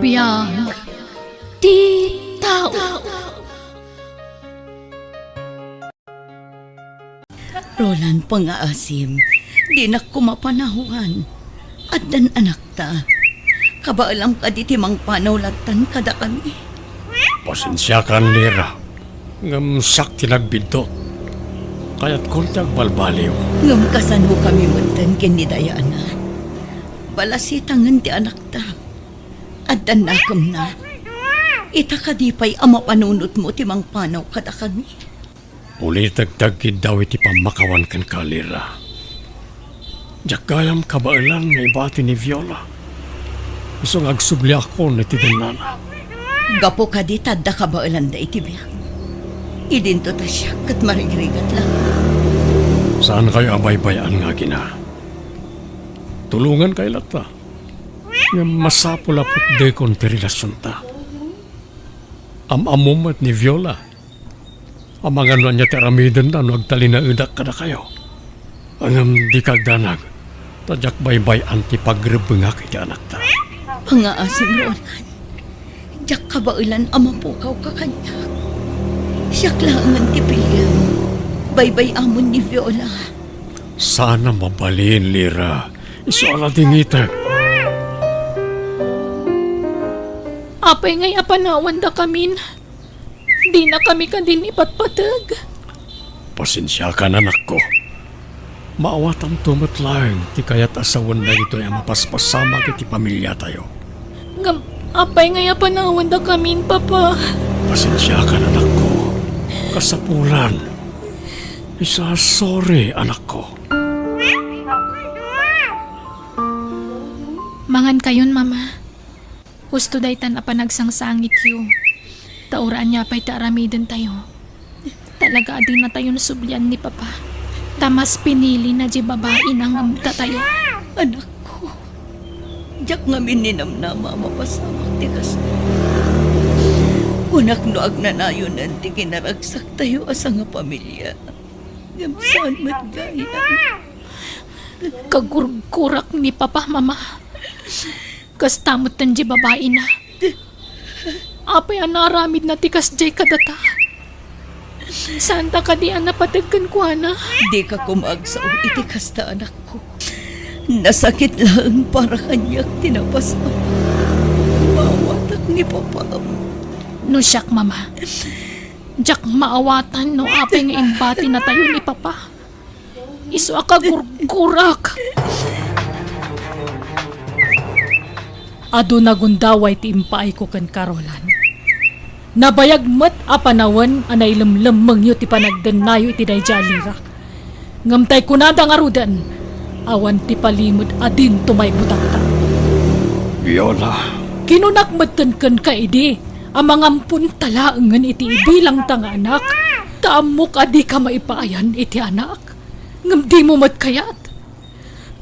Biyag ti tao. Roland, pangaasim, di na kumapanahuan. At dan anak ta, kabaalam ka di timang panawlatan kada kami. Pasensya ka, Lira. Ngamsak tinagbidot. Kaya't kontag balbaliw. Ngam kasano kami muntan kinidayana. Balasitangan ti anak ta. At dan nakam na. Ita kadipay ama panunot mo timang panaw kada kami. Uli tagtagkid daw iti pamakawan kan ka, Lira. Jakayam kabaalan nga ibati ni Viola. Isong agsubli ako na tidanana. Gapo ka di tadda kabaalan da iti biyak. Idinto ta siya kat marigrigat lang. Saan kayo abay-bayan nga gina? Tulungan kay lata. Nga masapulapot de kon ti relasyon ta. Amamom at ni Viola. Amangan na niya teramidan na no agtali na udak kada kayo. Angam di kagdanag. Tadyak baybay anti pagrebengak iti anak ta. Pangaasim, Roland. Diyak kabailan ama po kaw kakanya. Siya klangan ti pilya. Baybay amon ni Viola. Sana mabalin, Lira. Iso ala dingitek. Apay ngay apanawan da kamin. Di na kami kadin ipatpatag. Pasensya ka na, anak ko. Maawatam tumatlaeng ti kayat asawan na ito ay mapaspasama kiti pamilya tayo. Ngam, apay ngay apanawan da kamin, Papa. Pasensya ka na, anak ko. Kasapulan. Isa sorry, anak ko. Mangan kayon, Mama. Husto daytan apanagsang-sangit yu. Tauraan niya pa'y taaramidan tayo. Talaga adin na tayo nasublian ni Papa. Tamas pinili na di babae nang amta tayo. Anak ko. Diyak nga mininamnama mapasamak ti kas. Unak no agnanayon nanti kinaragsak tayo asa nga pamilya. Saan matgaya? Kagurgurak ni Papa, Mama. Kastamot tan di babae na. Apay anaramid na tikas jay kadata. Santa ka di napatagkan ko, ana? Di ka kumagsaw iti kasta anak ko. Nasakit lang para kanyak tinapas mo. Mawatak ni Papa. No siyak, Mama. Diyak maawatan no apay nga imbati na tayo ni Papa. Iso ka gurgurak. Ado nagundaway ti impaay ko kan Carolan. Nabayag mat apanawan anay lemlemeng yu ti panagdenayo iti dayjalira. Ngamtay kunada nga rudan, awan ti palimod adin tumay butakta. Viola. Kinunakmatan kan ka idi, amang ampun talaangan iti ibilang tanga anak, taamok adi ka maipaayan iti anak. Ngam di mo matkayat.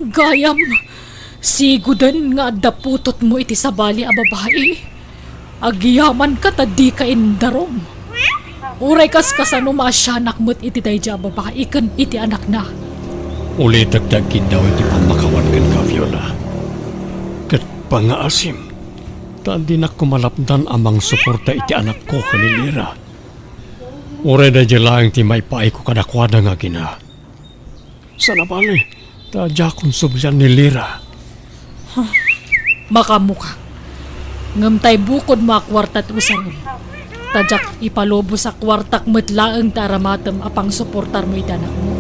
Gayam, sigudan nga daputot mo iti sabali a babae. Agiyaman ka tadi ka indarong. Uray kas kasano masyanak mo't iti dayja babae kan iti anak na. Uli tagtagkid daw iti pamakawan kan ka, Viola. Kat pangaasim. Tandi na kumalapdan amang suporta iti anak ko kanilira. Uray da lang ti may paay ko kadakwada nga gina. Sana bali, tadya kong sublan ni Lira. Makamuka. Ngamtay bukod mga kwartat usaron. Tadyak ipalobo sa kwartak matlaang taramatam apang suportar mo itanak mo.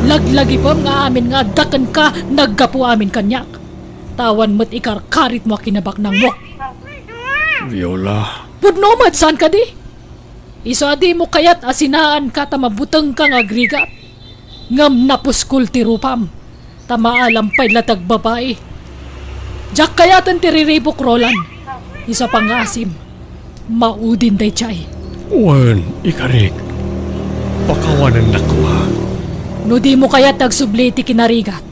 Laglagi pa nga amin nga dakan ka naggapu amin kanyak. Tawan mo't ikarkarit mo kinabak ng mo. Viola. Pudnomad saan ka di? Isadi mo kayat asinaan ka tamabutang kang agrigat. Ngam napuskul ti rupam. Tamaalam pa'y latag babae. Diyak kayatan tiriribok, Roland. Isa pang asim. Maudin day chay. Wan, ikarik. Pakawanan na ko ha. No di mo kaya tagsubli ti kinarigat.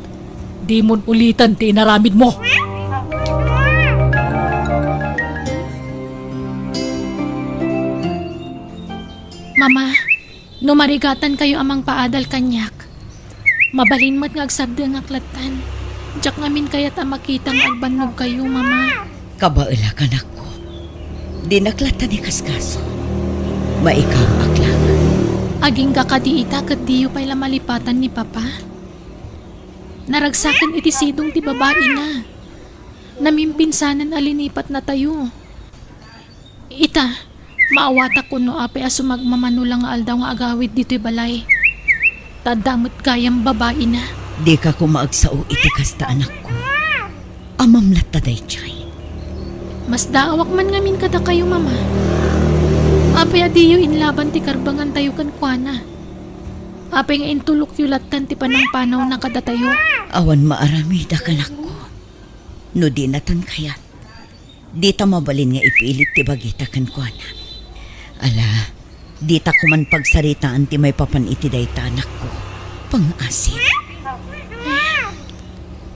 Di mon ulitan ti inaramid mo. Mama, no marigatan kayo amang paadal kanyak. Mabalin mo't nga agsabda nga klatan. Diyak ngamin kaya ta makita nga agbanog kayo, Mama. Kabaila ka na ko. Dinaklata ni kaskaso. Maikang aklang. Aging kakadiita kat diyo pa'y lamalipatan ni Papa. Naragsakan iti sidong ti babae na. Namimpinsanan alinipat na tayo. Ita, maawata ko no ape aso magmamanulang nga aldaw nga agawid dito'y balay. Tadamot kayang babae na. Di ka kumaagsao iti kasta anak ko. Amamlat taday chay. Mas daawak man ngamin kada kayo, Mama. Ape adiyo inlaban ti karbangan tayo kan kuana. Ape nga intulok yulatan ti panang panaw na kada tayo. Awan maaramida ka nak ko. No di naton kayat. Di ta mabalin nga ipilit ti bagita kan kuana. Ala, di ta kuman pagsaritaan ti may papan iti dayta anak ko. Pang-asin.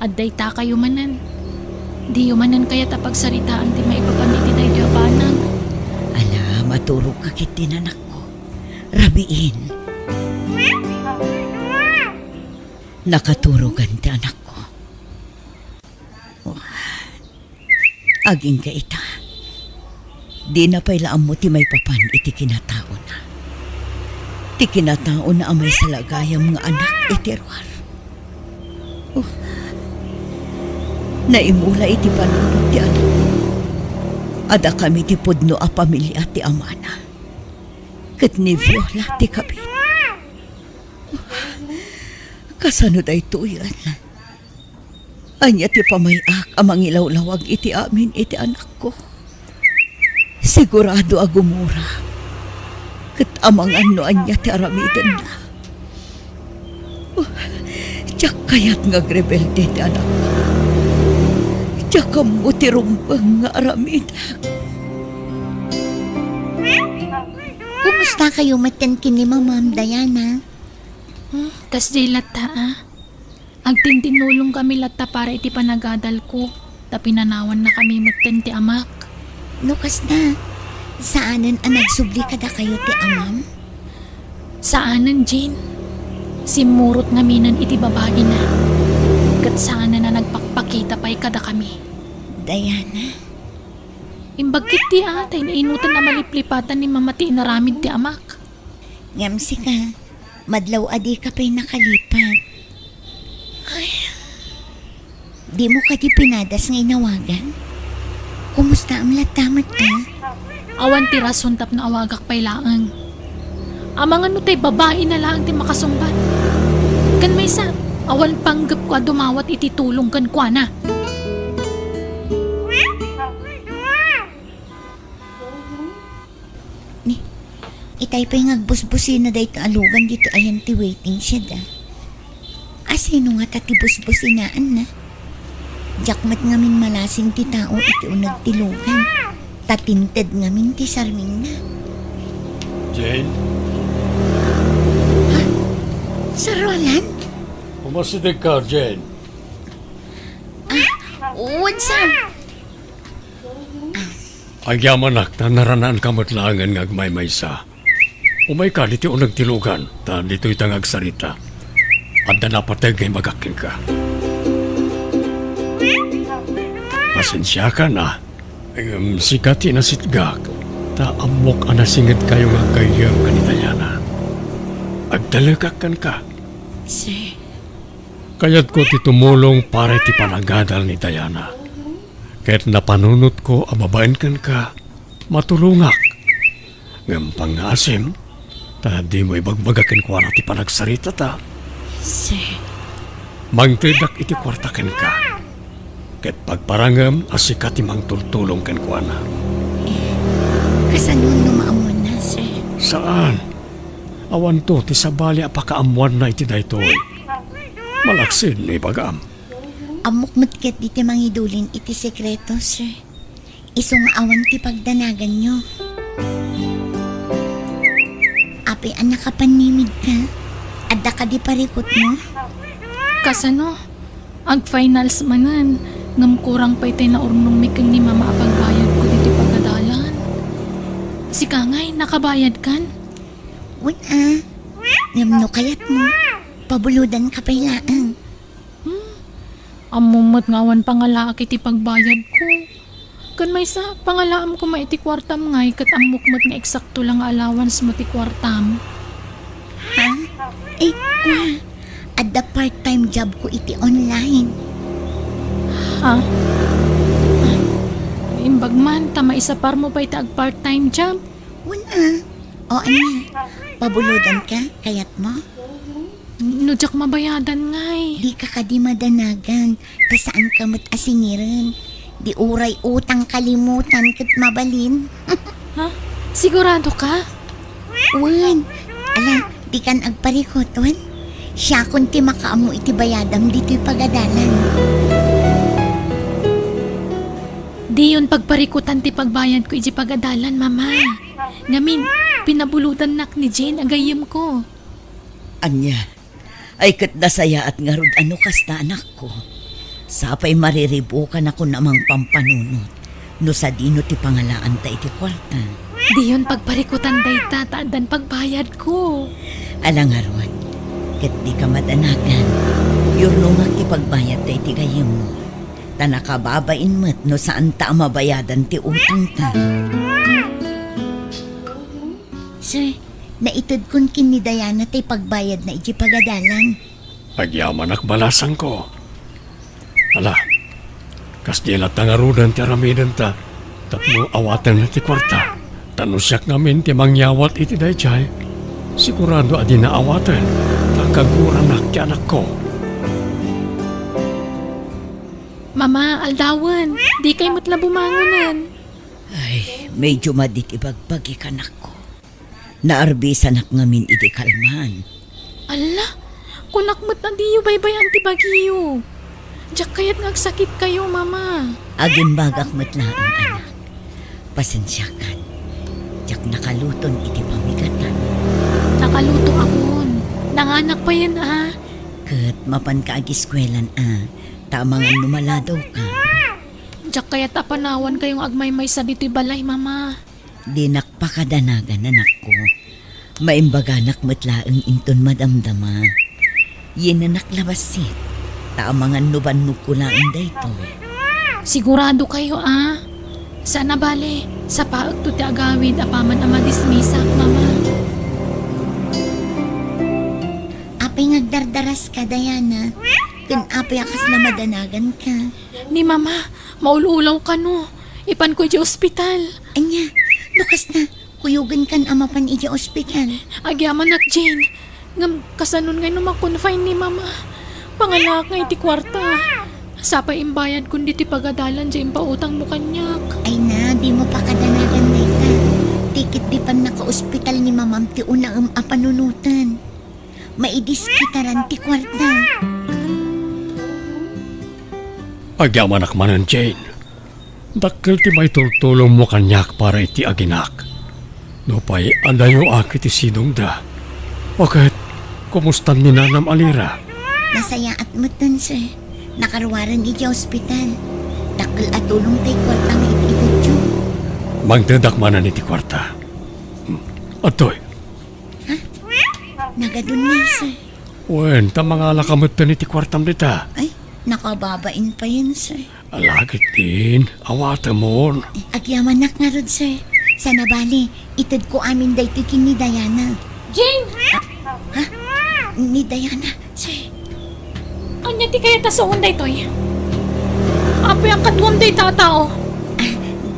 Adday ta kayo manan. Di manan kaya ta pagsaritaan ti may papaniti tayo banang. Ala, maturog ka kiti anak ko. Rabiin. Nakaturugan ti anak ko. Oh, aging ka ita. Di na pailaan mo ti may papan iti kinatao na. Ti kinatao na amay salagayam nga anak iti ruar. Oh, naimula iti panunod ti anak. Ada kami ti pudno a pamilya ti amana. Ket ni Viola ti kabit. Kasano day tuyan. Anya ti pamayak amang ilawlawag iti amin iti anak ko. Sigurado agumura. Ket amang ano anya ti aramidan na. Tiyak kayat nga grebelde ti anak ko. Tiyak mo ti rumbang nga aramidan. Kumusta kayo matan kini Ma'am Diana? Tas di lata Agtintinulong kami lata para iti panagadal ko. Ta pinanawan na kami magten ti amak. Lukas na. Saanan ang nagsubli kada kayo ti amam? Saanan, Jane? Simurot nga minan iti babae na. Kat saanan na nagpakpakita pa'y kada kami. Diana? Imbagkit ti atay na inutan na maliplipatan ni mamati inaramid ti amak. Ngamsi ka. Madlaw adi ka pa'y nakalipat. Di mo ka di pinadas nga inawagan? Kumusta ang latamat ka? Awan ti rason tap na awagak pa'y laang. Amang ano tay babae na lang ti makasungbat. Kan may sa, awan panggap ko dumawat iti tulong kan kwa na. Itay pa'y ngagbusbusin na dahito alugan dito ayan ti waiting shed Asino nga tati busbusinaan na? Jakmat ngamin malasing ti tao iti unag tilugan. Tatinted ngamin ti sarming na. Jane, Sir Roland? umasidig ka, Jane. What's up? Ang yamanak na naranaan kamatlangan ng agmay-maysa. Umay ka, dito unang tilugan, ta dito'y tangag sarita. At na napatag ngay magakin ka. Pasensya ka na. Sikati na sitgak, ta amok anasingit kayo nga kayang kanitayana. Agdalagakan ka. Sir, Kayat ko ti tumulong para ti panagadal ni Diana. Kahit napanunot ko ababain kan ka, matulungak. Ngam pangasim, ta di mo ibagbagakan ko na ti panagsarita ta. sir, Mangtridak iti kwartakan ka. Kahit pagparangam, asikat imang tultulong kan ko na. kasanong numaamon na, sir? Saan? Awan to, ti sabali apakaamuan na iti daytoy. Malaksin ni bagam. Amok matket di ti mangidulin iti sekreto, sir. Isong awan ti pagdanagan nyo. Api anak kapanimid ka. Adda ka di parikot mo. Kasano? Ag finals manan. Ngam kurang pa'y tayo na urnong mikang ni mama apagbayad ko dito pagkadalan. Si Kangay, nakabayad kan? Wala. Ngamno kayat mo. Pabuludan ka pa'y laang. Amumot nga awan pangalaki ti pagbayad ko. Kan may sa pangalaam ko maiti kwartam ngay kat amok mat nga eksakto lang nga allowance mo ti kwartam. Ha? Ay, kwa. At the part-time job ko iti online. Ha? Imbag man, tama isa par mo pa iti ag part-time job. Wala. O ano? Pabuludan ka? Kayat mo? Nudyak mabayadan ngay. Di ka kadi madanagan. Kasaan ka mat asingiran? Di uray utang kalimutan kat mabalin. Ha? Sigurado ka? Wan. Ala, di kan agparikot, wan. Siya kunti makaamu iti bayadam dito'y pagadalan. Di yun pagparikutan ti pagbayad ko iti pagadalan, mama. Ngamin, pinabulutan nak ni Jane agayim ko. Anya, ay kat dasaya at ngarud ano kasta anak ko. Sapay mariribukan ako namang pampanunot. No sa dino ti pangalaan ta iti kwarta. Di yun pagparikutan dayta, taadan pagbayad ko. Alangaron, kat di ka madanagan. Yurnungak ti pagbayad ta iti gayim mo. Ta nakababain mo't no saan ta mabayadan ti utang ta. Sir, naitod kun kin ni Diana tay pagbayad na iti pagadalan. Agyaman ak balasang ko. Ala, kas di la tangarudan ti aramidan ta, tapno awatan na ti kwarta. Tanusyak ngamin ti mangyawat iti dayjay. Sigurado adi na awatan, takaguranak ti anak ko. Mama, aldawan, di kay matla bumangunan. Ay, medyo madit ibagbagi kanak ko. Naarbisan ak ngamin iti kalman. Ala, kunakmat na diyo baybayan ti bagiyo. Diyak kaya't ngagsakit kayo, mama. Agin bagak matlaang anak. Pasensyakan. Diyak nakaluton iti pamigatan. Nakaluto akon. Nanganak pa yan, ah. Kat mapan ka agiskwelan tamangan numaladaw ka. Diyak kaya't apanawan kayong agmay-may sa dito'y balay, mama. Di nakpakadanagan anak ko. Maimbaganak matlaang inton madamdama. Yen na naklabasit. Tamangan nuban nugkulaan dayto. Sigurado kayo, ah. Sana bale, sa paag to ti agawid apaman ama dismisak, mama. Apay ngagdardaras ka, Diana. Kun apay akas na madanagan ka. Ni mama, maululaw ka no. Ipan ko di ospital. Anya, lukas na. Kuyugan kan amapan iti ospital. Agyaman nak Jane. Ngam kasanon ngay no makonfine ni mama. Panganak nga iti kwarta. Sapay imbayad kundi ti pagadalan di impautang mo kanyak. Ay na, di mo pa kadanagan na ita. Tikit di pa naka-ospital ni mamam ti unang apanunutan. Maidis kitaran ti kwarta. Agyaman ak manan, Jane. Dakkel ti may tultulong mo kanyak para iti aginak. No pa'y andayo akit ti sinong da. Bakit? Kumustan ni Nanam Alira? Masaya at mutan, sir. Nakarwaran iti ospital. Dakkel at tulong tay kwarta nga ititadyo. Magdadak manan iti kwarta. Atoy, Nagadun nga, sir. wen, tamangala kamutan iti kwartam dita. Ay, nakababain pa yun, sir. Alagit din, awata mo. Agyaman nak nga rod, sir. Sana bali, itad ko amin dayto kin ni Diana. Jane! Ni Diana, sir. Anya ti kaya tasoon day toy? Apay ang kadwam day tatao.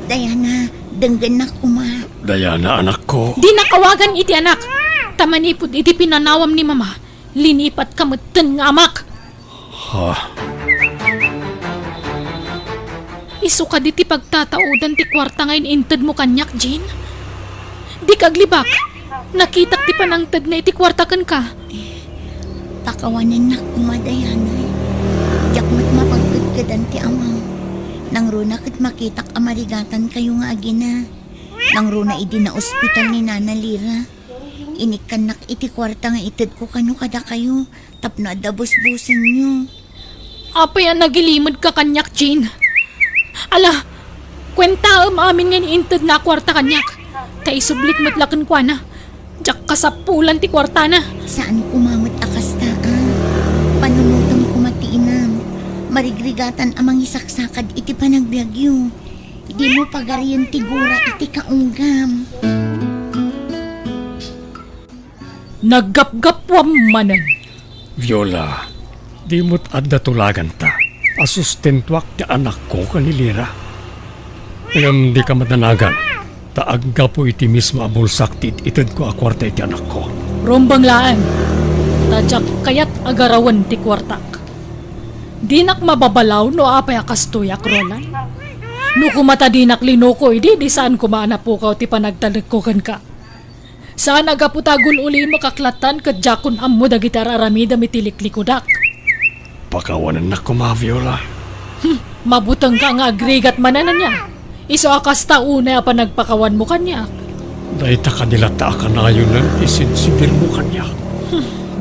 Diana, denggan na kuma. Diana, anak ko. Di nakawagan iti anak. Tamanipod iti pinanawam ni mama. Linipat kamutan nga amak. Ha? Isu ka di ti pagtataudan ti kwarta ngayon inted mo kanyak, Jane. Di kaglibak. Nakitak ti panangtad na iti kwarta kan ka. Pakawanan na kuma, Diana. Diyak mat mapagtagkadan ti amang. Nang runa kat makitak amarigatan kayo nga agina. Nang runa idi na ospital ni Nana Lira. Inikan nak iti kwarta nga itad ko kano kada kayo. Tapno adabos-busin nyo. Apay ang nagilimod ka kanyak, Jane. Ala, kwenta amin nga niintad na kwarta kanyak. Kay sublik matlakan kwa na. Diyak kasapulan ti kwarta na. Saan kumamot akas taa? Panunutom kumatiinam. Marigrigatan amang isaksakad iti panagbiagyo. Di mo pagariyan tigura iti kaunggam. Naggapgapwam manan. Viola, di mo't adda tulagan ta. Asustentuak ti anak ko kanilira. Ngam di ka matanagan. Taagga po iti mismo abulsak ti itid ko akwarta iti anak ko. Rombang laan. Tadyak kayat agarawan ti kwartak. Di nak mababalaw no apay akastuyak, Roland. No kumata di nak linuko, di saan kumaana po ka ti panagtalagkokan ka. Saan agaputagul uli makaklatan kadjakon ammo dagiti araramida mitiliklikkudak. Pakawanan na ko, Viola. Mabutang ka nga agrigat mananan niya. Iso akas tauna pa nagpakawan mo kanya. Dahil ta kanilata ka na yun lang isinsibir mo kanya.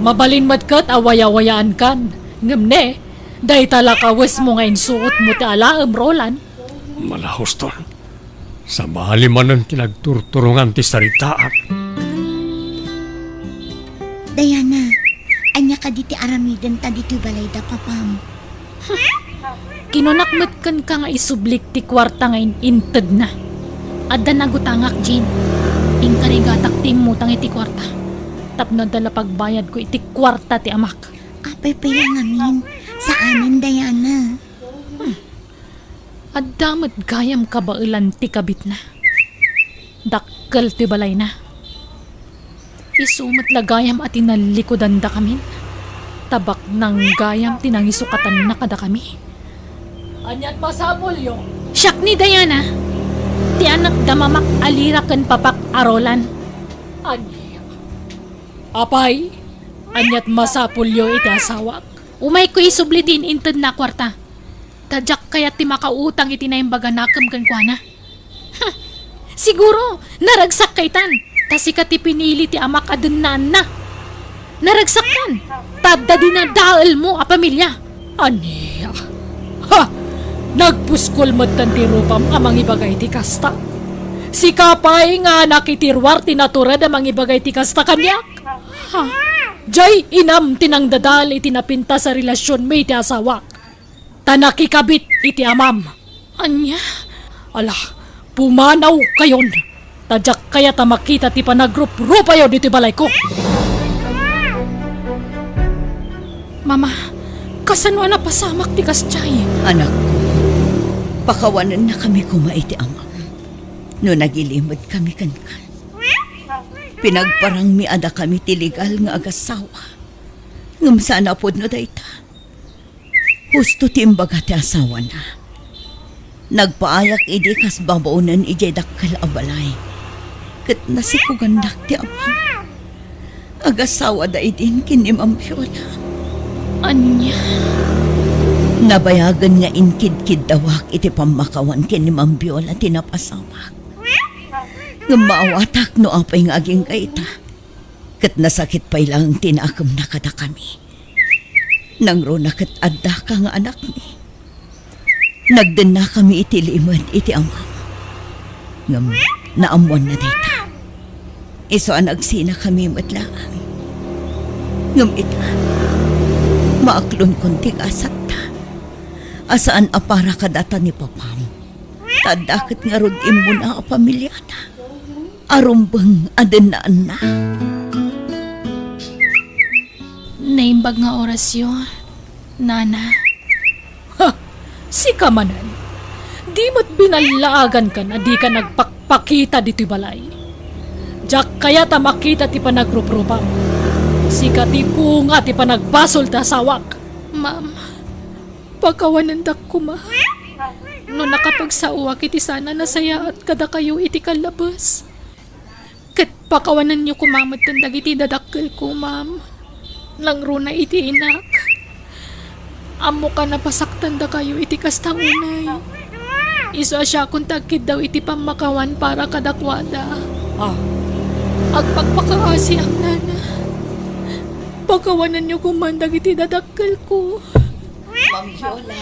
Mabalin matkat awaya-wayaan kan. Ngamne, dahil talakawas mo ngayon suot mo ti alaam, Roland. Malahos ton. Sa mahali man ang tinagturturungan ti saritaan. Diana, anya ka diti aramidan ta diti balay da papam. Kinunakmat ka nga isublik ti kwarta ngayon inted na. Adda nagutangak, Jean. Ingkarigatak ti mutang iti kwarta. Tapno dala pagbayad ko iti kwarta ti amak. Apay payang amin. Sa amin, Diana. Addamat gayam kabailan ti kabit na. Dakkel ti balay na. Isumat lagayam at inalikodan da kamin. Tabak ng gayam tinangisukatan na kada kami. Anyat masabol yo. Siyak ni Diana. Ti anak damamak alira ken papak arolan. Anya. Apay. Anyat masapul yo iti asawak. Umay ko isublitin inted na kwarta. Tadyak kaya ti makautang iti na yung baganakam kan kuana. Siguro, naragsak kay tan. Tasika ti pinili ti amak adunan na. Naragsak kan. Tadda dinadaal mo a pamilya. Aniya. Ha! Nagpuskol matan ti rupam amang ibagay ti kasta. Si kapay nga nakitirwar tinatura da mang ibagay ti kasta kanyak. Ha! Jay inam tinangdadal iti napinta sa relasyon may ti asawak. Tanakikabit iti amam. Anya? Ala, pumanaw kayon. Tadyak kaya tamakita ti panagrup-rup ayo dito balay ko. Mama, kasano na pasamak ti kasjay? Anak ko, pakawanan na kami kumait ti amam. No nagilimod kami kankan. Pinagparang miada kami ti legal nga agasawa. Ngam sana pod no dayta. Husto ti imbaga ti asawa na. Nagpaayak idi kas babaunan ijay dakkal abalay. Kat nasikugandak ti amam. Agasawa da idin kinimam Viola. Anya? Nabayagan nga inkid-kid dawak iti pamakawan kinimam Viola tinapasawak. Nga maawatak no apay nga aging kaita. Kat nasakit pa'y lang tinakam na kada kami. Nang ro nakat adda ka nga anak ni. Nagden na kami iti limad iti amam. Ngam naamuan na dita. Iso ang agsina kami matlaan. Ngam ita, maaklon konting asat ta. Asaan apara ka data ni papam. Tadakit nga rod mo na a pamilya na. Arumbang adenaan na. Naimbag nga orasyon, Nana. Ha! Si kamanan. Di mo't binalaagan ka na di ka nagpakpakita dito'y balay. Diyak kaya ta makita ti panagruprupam. Si katipo nga ti panagbasol ta sawak. Ma'am, pagkawanan dak ko ma. No nakapagsauwak iti sana nasaya at kada kayo iti kalabas. Kat pakawanan niyo kumamat tandag iti dadakkel ko, ma'am. Langro na iti inak. Amo ka napasaktan da kayo iti kastang unay. Iso asya kung tagkid daw iti pamakawan para kadakwada. Agpagpakaasi ang nana. Pagkawanan niyo kumandag iti dadakkel ko. Ma'am Viola.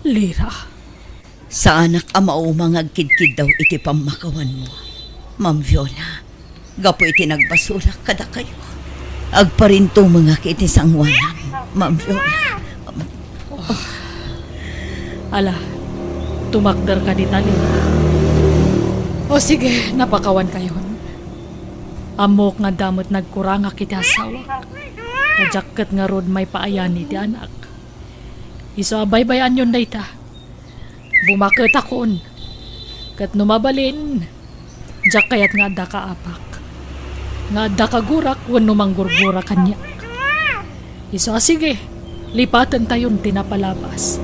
Lira. Sa anak amao mangagkid-kid daw iti pamakawan mo. Ma'am Viola, gapo iti nagbasulak kada kayo. Agparinto mga kiti sangwanan, Ma'am Viola. Ala, tumakder ka di tali. O sige, napakawan kayon. Amok nga damot nagkuranga kiti asawa. Kajakket nga rod may paayan ti anak. Iso abay-bayan yun dayta. Bumakit akon. Kat numabalin. Jak kayat nga da ka apak. Nga da ka gurak wano manggurgura kanyak. Iso sige, lipatan tayon tinapalabas.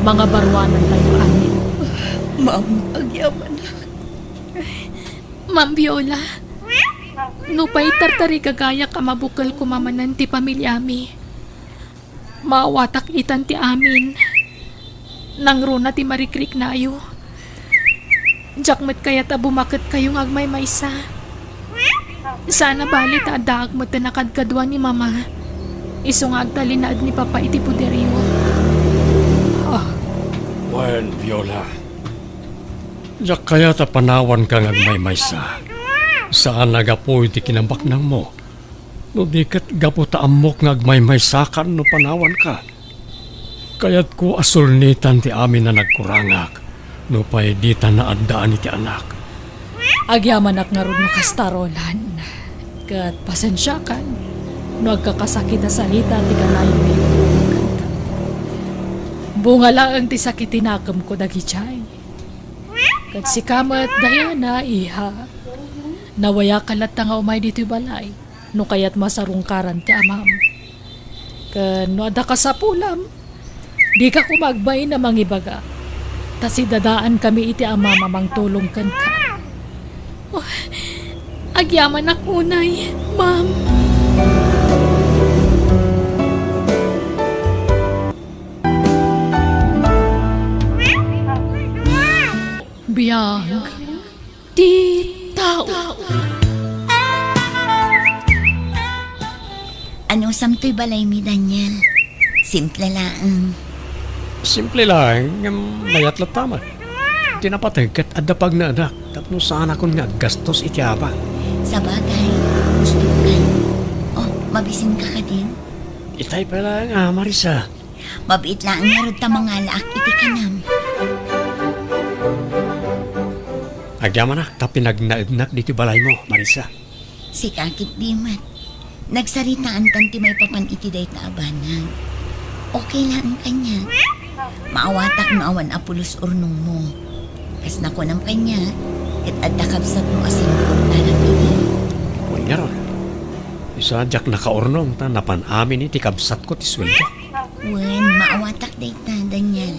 Mga barwanan tayo amin. Ma'am, agyaman na. Ma'am Viola, nupay tartari kagaya ka mabukal kumamanan ti pamilyami. Maawatak itan ti amin. Nang runa ti marikrik na ayo. Jakmat kaya ta bumakit kayong agmay maysa. Sana bali ta adaag mo tinakadkadwa ni mama. Isong agtalinaad ni papa iti puderyo. Wen, Viola. Jak kaya ta panawan kang agmaymaysa. Saan nagapoy ti kinambak nang mo? No di kat gapo ta amok nga agmaymaysakan no panawan ka. Kaya't ko asulnitan ti amin na nagkurangak. No pa'y di ta naadaan iti anak. Agyaman ak nga ron no kastarolan. Kat pasensya kan. No agkakasakit na salita ti kanayon may kanta. Bunga lang ang ti sakit tinakam ko dagi chay. Kat si kamat daya na iha. Nawaya kalat nga umay dito'y balay. No kaya't masarungkaran ti amam. Kan no ada ka sa pulam. Di ka kumagbay na mangibaga. Tasi dadaan kami iti amama mang tulong kan ka. Oh, agyaman ako unay, ma'am. Biyag di tao. Ano samtoy balay mi, Daniel? Simple lang. Simple lang, mayat latamat. Tinapatay kat adapag na anak. Tapno saan akong nga gastos iti abang. Sa bagay, gusto ka. Oh, mabisin ka din. Itay pala nga, Marisa. Mabait lang nga rin ta mga laak iti kanam. Agyaman na, tapinagnaidnak dito balay mo, Marisa. Si kakit di mat. Nagsaritaan tanti may papan iti day ta abanang. Okay lang kanya. Maawatak no awan apulos urnong mo. Kas nako nam kanya, ket adda kabsat mo asin kurta lang iti. Huwag nga ron. Isa jak nakaurnong ta napan amin iti kabsat ko ti sweldo. Wen, maawatak day ta, Daniel.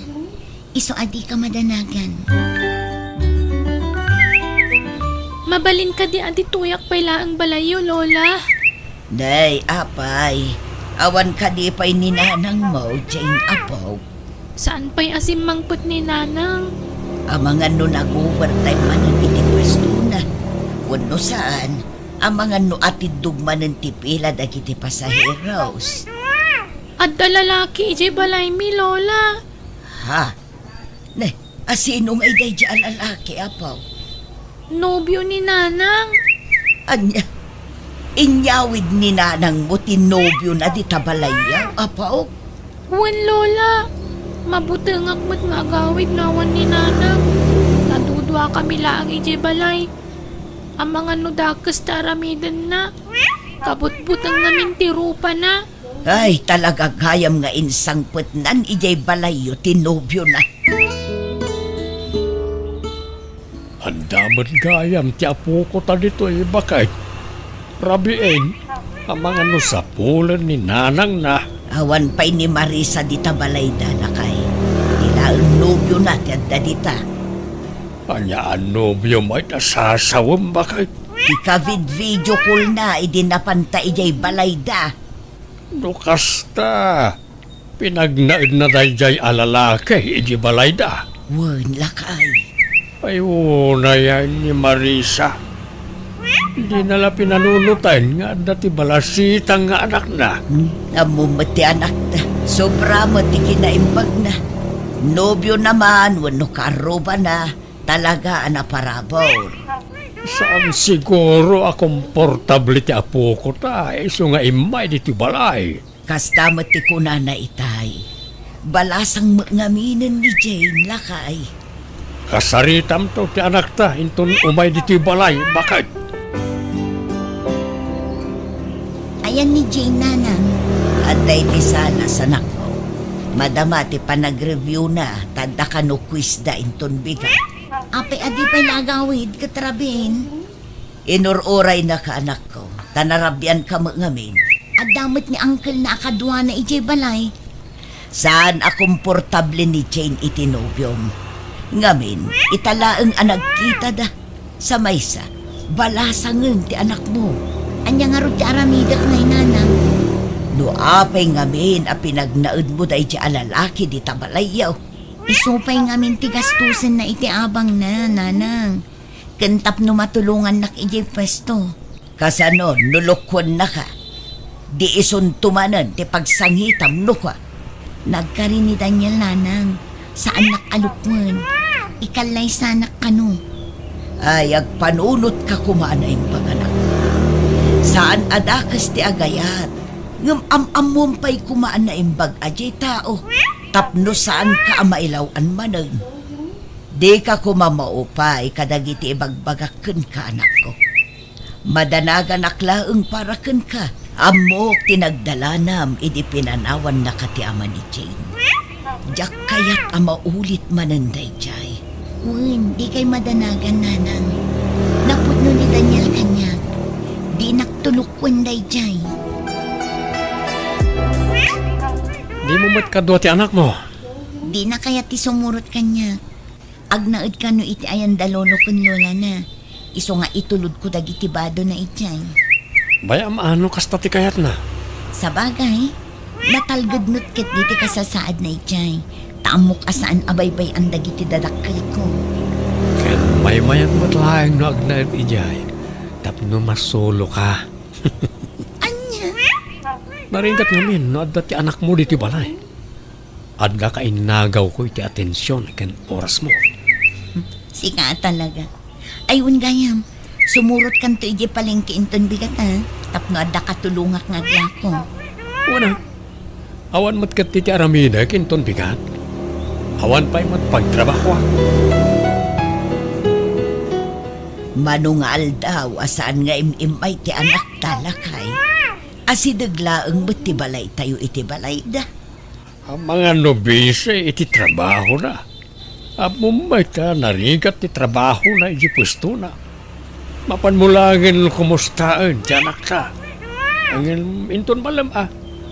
Iso adi ka madanagan. Mabalin ka di adi tuyak pala ang balayo, Lola. Day, apay. Awan ka di pa'y ninanang mo, Jane Apo. Saan pa'y asim mangput ni Nanang? Ang mga no nag-overtime manan iti pwesto na. Wano saan, ang mga no atid dugmanan ti pila dagiti pasaheros. At lalaki, ije balay mi, Lola. Ha? Ne, asinong ay day di alalaki, Apo? Nobyo ni Nanang. Anya, inyawid ni nanang mo tinobyo na di tabalayaw, Apo? Wen, Lola. Mabutengak mo't nga agawid nawan ni Nanang. Nadudwa kami laang ije balay. Ang mga nudakas taramidan na. Kabut-butang namin tirupa na. Ay, talaga gayam nga insang putnan ijay balayo tinobyo na. Ang damat gayam ti apo ko ta dito bakay. Rabiin, ang mga nusapulan ni Nanang na. Awan pa'y ni Marisa di tabalayda na kay. Tila ang nobyo na tiyadda dita. Anya ang nobyo mo'y nasasawam bakay. Ikavid video call na idinapanta ijay balayda. Nukasta. Pinagnaid na dayjay alalaki, iji balayda. Wan lakay. Ay, una yan ni Marisa. Hindi nala pinanunutan nga dati balasitang nga anak na. Amo mati anak na. Sobra mati kinaimbag na. Nobyo naman, wano karoba na. Talaga anaparabor. Saan siguro akomportable ti apo ko ta. Iso nga imay dito balay. Kasta mati ko na itay. Balasang ngaminan ni Jane lakay. Kasaritam to ti anak ta, inton umay dito'y balay, bakit? Ayan ni Jane, nanang. Aday ti sana sa nako. Madama ti panag-review na, tanda ka no quiz da inton bigat. Ape adi pa'y lagawid, katrabin. Inururay na ka anak ko, tanarabyan ka ngamin. At damot ni uncle na akadwa na ijay balay. Saan akomportable ni Jane itinobyom? Ngamin, italaang anagkita da. Sa maysa, balasangan ti anak mo. Anya nga ro ti aramidak na nanang. No apay ngamin a pinagnaud mo da iti alalaki di tabalayaw. Isupay ngamin ti gastusin na iti abang na, nanang. Kentap no matulungan nak ijay pwesto. Kasano, nulukwan na ka. Di isuntumanan ti pagsangitam no ka. Nagkarin ni Daniel, nanang. Saan nakalukwan? Ikalay sanak kano. Ay, agpanunot ka kumana yung panganak. Saan adakas ti agayat? Ngam am-amumpay kumaan na imbag ajay tao. Tapno saan ka amailawan manang. Di ka kumamaupay kadagiti ibagbagakken ka anak ko. Madanagan aklaeng paraken ka. Amok tinagdalanam idi pinanawan na kati ama ni Jane. Diyak kaya't amaulit mananday jay. Wen, di kay madanagan, nanang. Napudno ni Daniel kanya. Di naktulukwan day jay. Di mo mat kadwa ti anak mo. Di na kaya ti sumurot kanya. Agnaud ka no iti ayan dalono kun lola na. Iso nga itulod ko dagiti bado na itjay. Bayam ano kasta ti kayat na. Sa bagay, natalgad nut ket diti kasasaad na itjay. Taamok asaan abaybay ang dagiti dadakkel ko. Ken may-mayan mo't laing no agnaid ijay. Tapno masolo ka. Anya? Naringkat ngamin no adda ti anak mo diti balay. Adda ka inagaw ko iti atensyon ken oras mo. Sika talaga. Ayun gayam, sumurot kan to iji palengke inton bigat ha. Tapno adda katulungak nga ko. Una, awan mo't kat ti aramida kinton bigat. Awan pa'y mo't pagtrabaho. Manungal daw asaan nga imimay ti anak talakay. Asidaglaeng ba't ti balay tayo iti balay da. Ang mga nobise iti trabaho na. Mumay ka narigat ti trabaho na iti pwesto na. Mapanmulangin kumustaan ti anak ta. Ang inton malam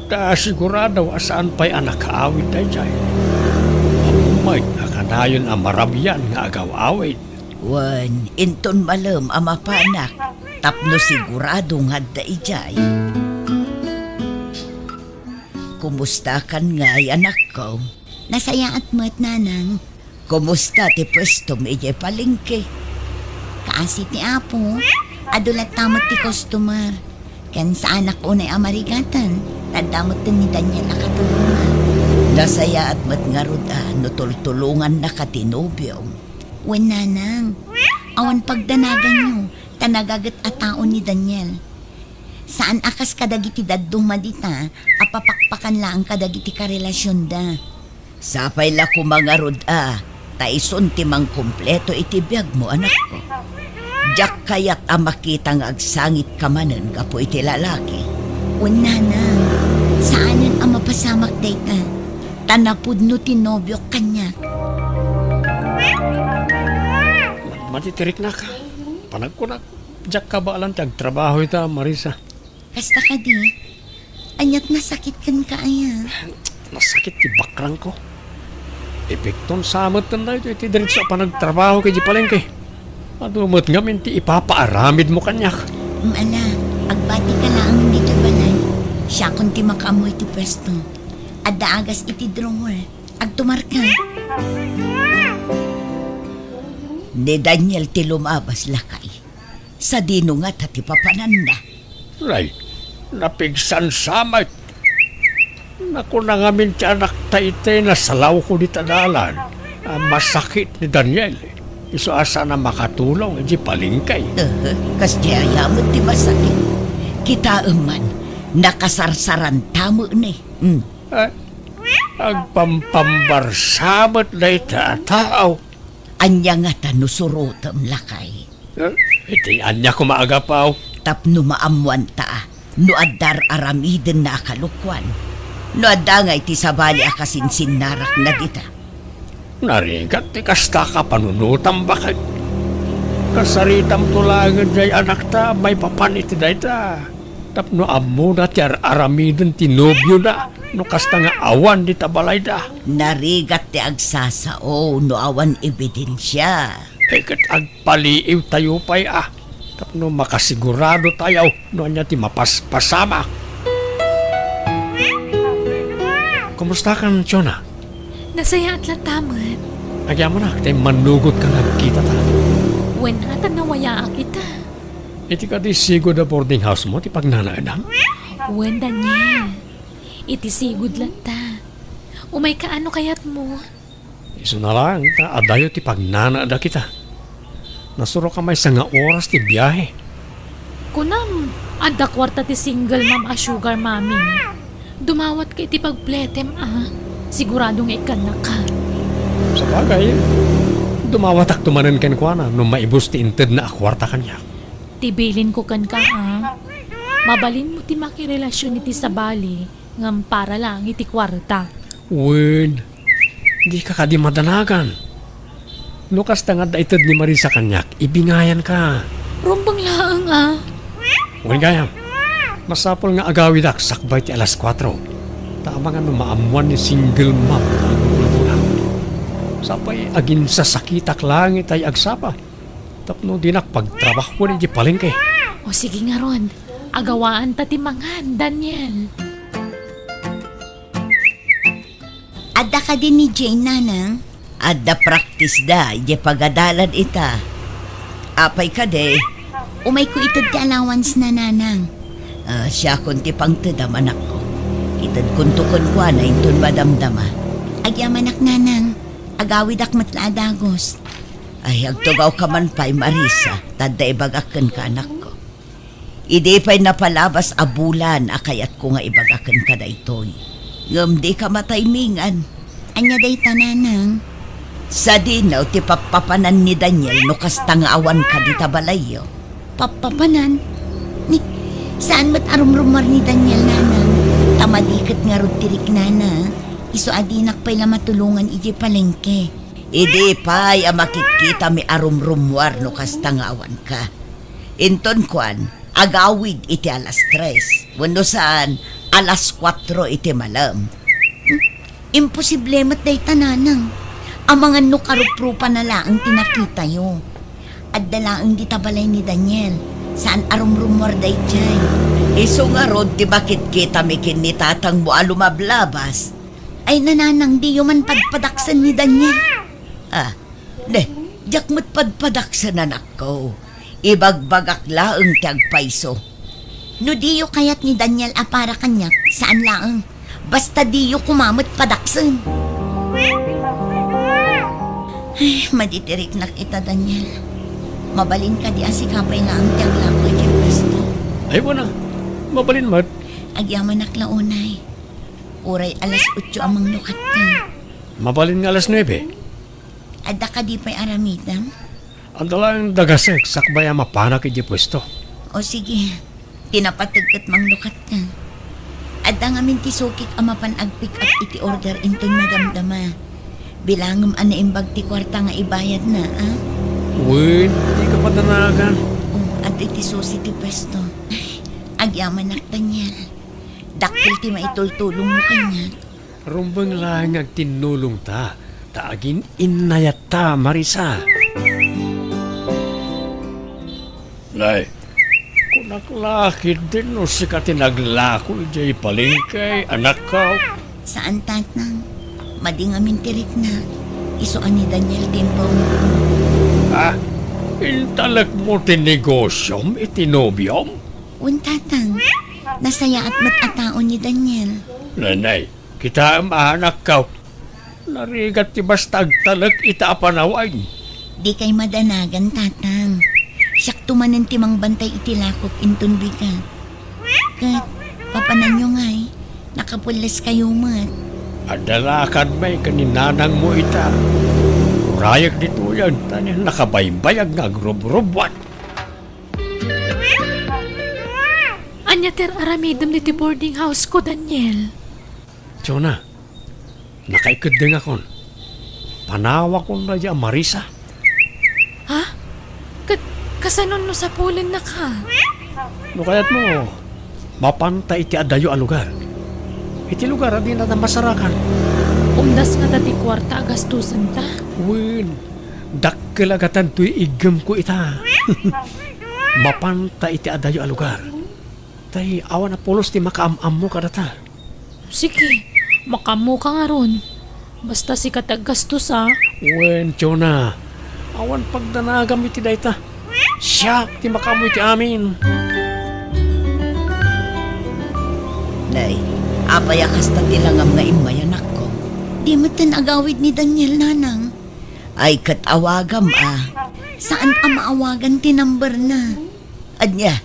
ta sigurado asaan pa'y anak kaawit tayo dyan. Mumay nakanayon ang marabyan nga agaw-awit. Wan, inton malam ama panak. Tapno sigurado nga da ijay. Kumusta kan nga'y anak ko? Nasaya at mat, nanang. Kumusta ti pwesto mo ijay palengke? Kaasi ti apo, adulat tamot ti customer. Ken sa anak unay amarigatan, tadamot ni Daniel nakatulungan. Nasaya at mat nga ruda, nutultulungan na katinobyong. Wen, nanang, awan pagdanagan nyo, tanagagat at taon ni Daniel. Saan akas kadagiti daddong madita, apapakpakan lang kadagiti karelasyon da. Sapay la ko mga ruda, taison timang kumpleto iti biyag mo anak ko. Diyak kaya't makita nga agsangit kamanen ka po iti lalaki. Wen, nanang, saanan ang mapasamak day ka? Tanapud no tinobyo kanya. Matitirik na ka. Panag ko na. Diyak ka ba alam tiyag trabaho ita, Marisa? Kasta ka di, anyat nasakit kan ka aya. Nasakit ti bakrang ko. Epekton samot na ito. Iti diretso pa nagtrabaho kay di palengke. Madumot nga minti ipapaaramid mo kanyak. Ala, agbati ka lang dito balay. Siya kung ti makaamoy ti pwesto. Adda agas iti drawer. Agtumar ka. Ni Daniel ti lumabas lakay. Sa dino nga tati papanan na. Ray, napigsan samay. Naku na nga min ti anak taitay na salaw ko di tadalan. Masakit ni Daniel. Iso asa na makatulong di palingkay. Kas di ayamot ti masakit. Kita man, nakasarsaran tamo ni. Agpampambarsabat na ita tao. Anya nga tanusurutam lakay. Iti anya ko maagapaw. Tapno maamuan ta, no adar aramiden na akalukwan. No adda nga iti sabali akasinsin narak na dita. Narigat ti kasta ka panunutam bakit? Kasaritam tulangan jay anak ta, may papan iti dayta. Tapno amo na ti aramiden ti nobyo na, no kasta nga awan di tabalay da. Narigat ti agsasao no awan ebidensya. Kat agpaliiw tayo pa'y Tapno makasigurado tayo, no anya ti mapaspasama. Kumusta ka, Chona? Nasaya at lataman. Agya mo na, tayo manugot ka nga kita ta. When atan nawaya kita. Iti ka di sigod na boarding house mo, ti pagnanaadam? When Daniel. Iti sigud lata. Umay kaano kayat mo? Iso na lang, adayo ti pagnanaada kita. Nasuro ka may nga oras ti biyahe. Kunam, adda kwarta ti single ma'am a sugar mami. Dumawat kay ti pagpletem Siguradong ikan na ka. Sa bagay, dumawatak tumanan ken kwa na nung maibos ti inted na akwarta kanya. Tibilin ko kan ka Mabalin mo ti makirelasyon iti sa bali ngam para lang iti kwarta. Word, di ka kadi madanagan. Lukas tangad na ited ni Marisa kanyak, ibingayan ka. Rumbang laang Word gayam, masapol nga agawidak sakbay ti alas 4. Tama nga no maamuan ni single mom na agulbunan. Sapay agin sa sakitak langit ay agsapa. Tapno dinak pagtrabaho ni di palengke. O sige nga ron, agawaan ta ti mangan, Daniel. Adda ka din ni Jane, nanang. Adda practice da, ije pagadalan ita. Apay ka de, Umay ko itad ti allowance na, nanang. siya kun ti pangtedam anak ko. Itad kuntukon kwa na inton madamdama. Agyamanak, nanang. Agawid akmat la adagos. Ay, agtugaw ka man pa'y Marisa, tadda ibagakan ka anak ko. Idi pa'y napalabas abulan, akayat ko nga ibagakan ka da itoy. Ngam di ka mataymingan. Anya day tananang. Sa dinaw, ti papapanan ni Daniel no kastang awan ka di tabalayo. Papapanan? Ni, saan mat arumrumar ni Daniel, nanang? Tamadikit nga rod tirik, nana. Iso adinak pa'y la matulungan iji palengke. Idi pa'y makikita mi arumrumwar no kastang awan ka. Inton kwan, agawid iti alas 3. Wano saan, alas 4 iti malam. Imposible mat day tananang. Ang mga nukaruprupa na laang tinakita yo. At dalaang di tabalay ni Daniel. Saan arumrumor day chay? Iso nga rod, ti bakit kita mi kinitatang mo alumablabas? Ay nananang di yo man padpadaksan ni Daniel. Diyak mo't padpadaksan anak ko. Ibagbagak laang ti agpaiso. No di yo kayat ni Daniel para kanyak, saan laang? Basta di yo kumamot padaksan. Ay, maditirik na kita, Daniel. Mabalin ka di asikapay nga ang tiyagla ko ikay pwesto. Ay wala, mabalin mat. Agyaman naklaunay. Uray alas 8 amang lukat ka. Mabalin nga alas 9. Adda ka di pa'y aramidam? Ang dalang dagasek, sakbay ang mapanak iti pwesto. O sige, tinapatagkat mang lukat ka. Adda nga minti sukik ang mapanagpick up iti order inton madamdama. Bilangom ana imbag ti kwarta nga ibayad na, Wait, di ka padanagan. At iti susi ti pwesto. Agyaman nak, Daniel. Daktil ti maitultulong mo kanya. Rumbang lang ang tinulong ta. Taagin inayat ta, Marisa. Lay, kung naklakid din no si katinaglako ijay palengkay, anak ka. Saan tatnang? Madingamin tirik na. Isuan ni Daniel Timpo. Intalak mo tinigosyom, itinobyom? Untatang, nasaya at matataon ni Daniel. Nanay, kita ang anak ka. Narigat ti basta agtalak itapanaway. Di kay madanagan, tatang. Siyak tumanan timang bantay itilakop inton bigat. Kat, papanan nyo nga'y, nakapulas kayo mat. Adalakan may kaninanang mo ita. Urayak dito yan, tanya nakabaybayag nga grub-rubwat. Anya ter aramidam diti boarding house ko, Daniel. Chona, nakaikad din akon. Panawa ko na dyan, Marisa. Ha? Kasanon no sa pulen na ka? No kaya't mo, mapanta iti adayo a lugar. Iti lugar adi na masarakan. Umdas nga dati kwarta agastusan ta. Win, dakkelagatan to'y igem ko ita. Mapanta iti adayo a lugar. Tay awan na pulos ti makaam-am mo kadata. Sige, makamu ka nga ron. Basta si kataggastos ha. Wen, Chona, awan pagdanagam iti dayta. Siya, ti makamu iti amin. Nay, apayakas ta tilangam nga imayanak ko. Di mo agawid ni Daniel, nanang. Ay katawagam Saan ka maawagan ti number na? Anya,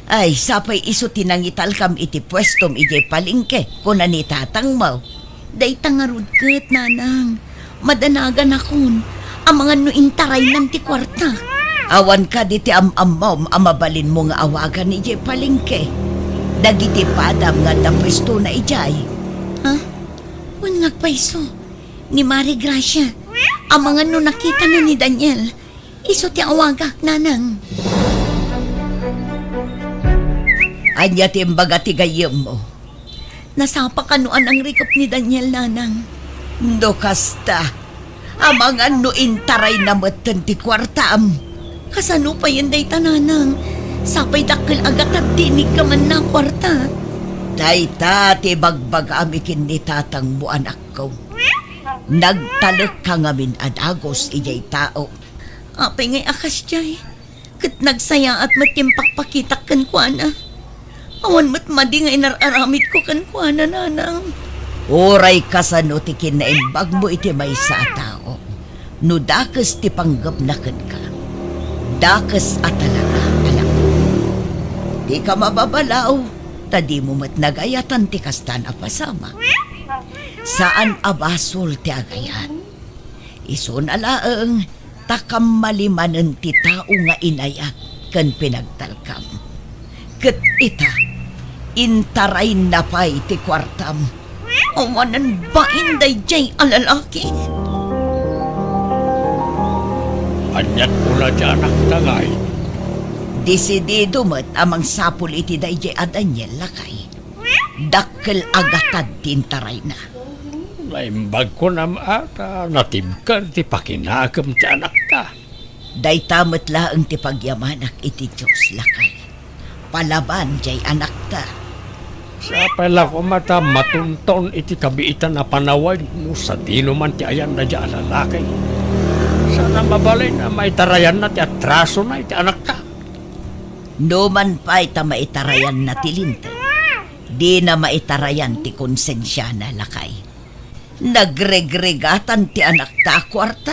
ay sapay iso tinangital kam iti pwestom ijay palingke kuna ni tatang mo. Day tangarod kat, nanang. Madanagan akon. Ang mga nuintaray ng ti kwarta. Awan ka diti am-am amabalin mo nga awagan ijay palingke. Dagiti padam nga da pwesto na ijay. Ha? Wan nga paiso. Ni Mari Gracia. Ang mga nakita na ni Daniel. Iso ti awagak, nanang. Anya timbaga ti gayem mo. Nasapa kanuan ang rikop ni Daniel, nanang. No kasta. Amangan no intaray na matan ti kwartam. Kasano pa yan day tananang? Sapay dakil agat at tinig ka man na kwarta. Dayta ti bagbag amikin ni tatang mo anak ko. Nagtalek ka ngamin adagos ijay tao. Apay ngay akas jay. Kat nagsaya at matimpakpakitak kan kuana. Awan mat madi nga inararamit ko kan kuana, nanang. Oray kasano ti kinaimbag mo iti may sa tao. No dakes ti panggap na ka. Dakes at talaga, alam mo. Di ka mababalaw, tadi mo mat nagayatan ti kastan a pasama. Saan abasol ti agayan? Ison alaeng, takam malimanen ti tao nga inayat kan pinagtalkam. Ket ita, intaray na pa'y ti kwartam. Awanan ba inday jay alalaki? Anyat ko na dyan anak tangay. Desidido met amang sapul iti dayjay a Daniel lakay. Dakkel agatad tintaray na. Naimbag ko na maata, natibkan ti pakinagam ti anak ta. Dayta met laeng ti pagyamanak iti Diyos lakay. Palaban jay anak ta. Sa pala ko mata matunton iti kabiitan na panawag no sa dino man ti ayan na dyan lalakay. Sana mabalay na may tarayan na ti atraso na iti anak ta. No man pa'y ta maitarayan na tilinta. Di na maitarayan ti konsensya na lakay. Nagregregatan ti anak ta kwarta.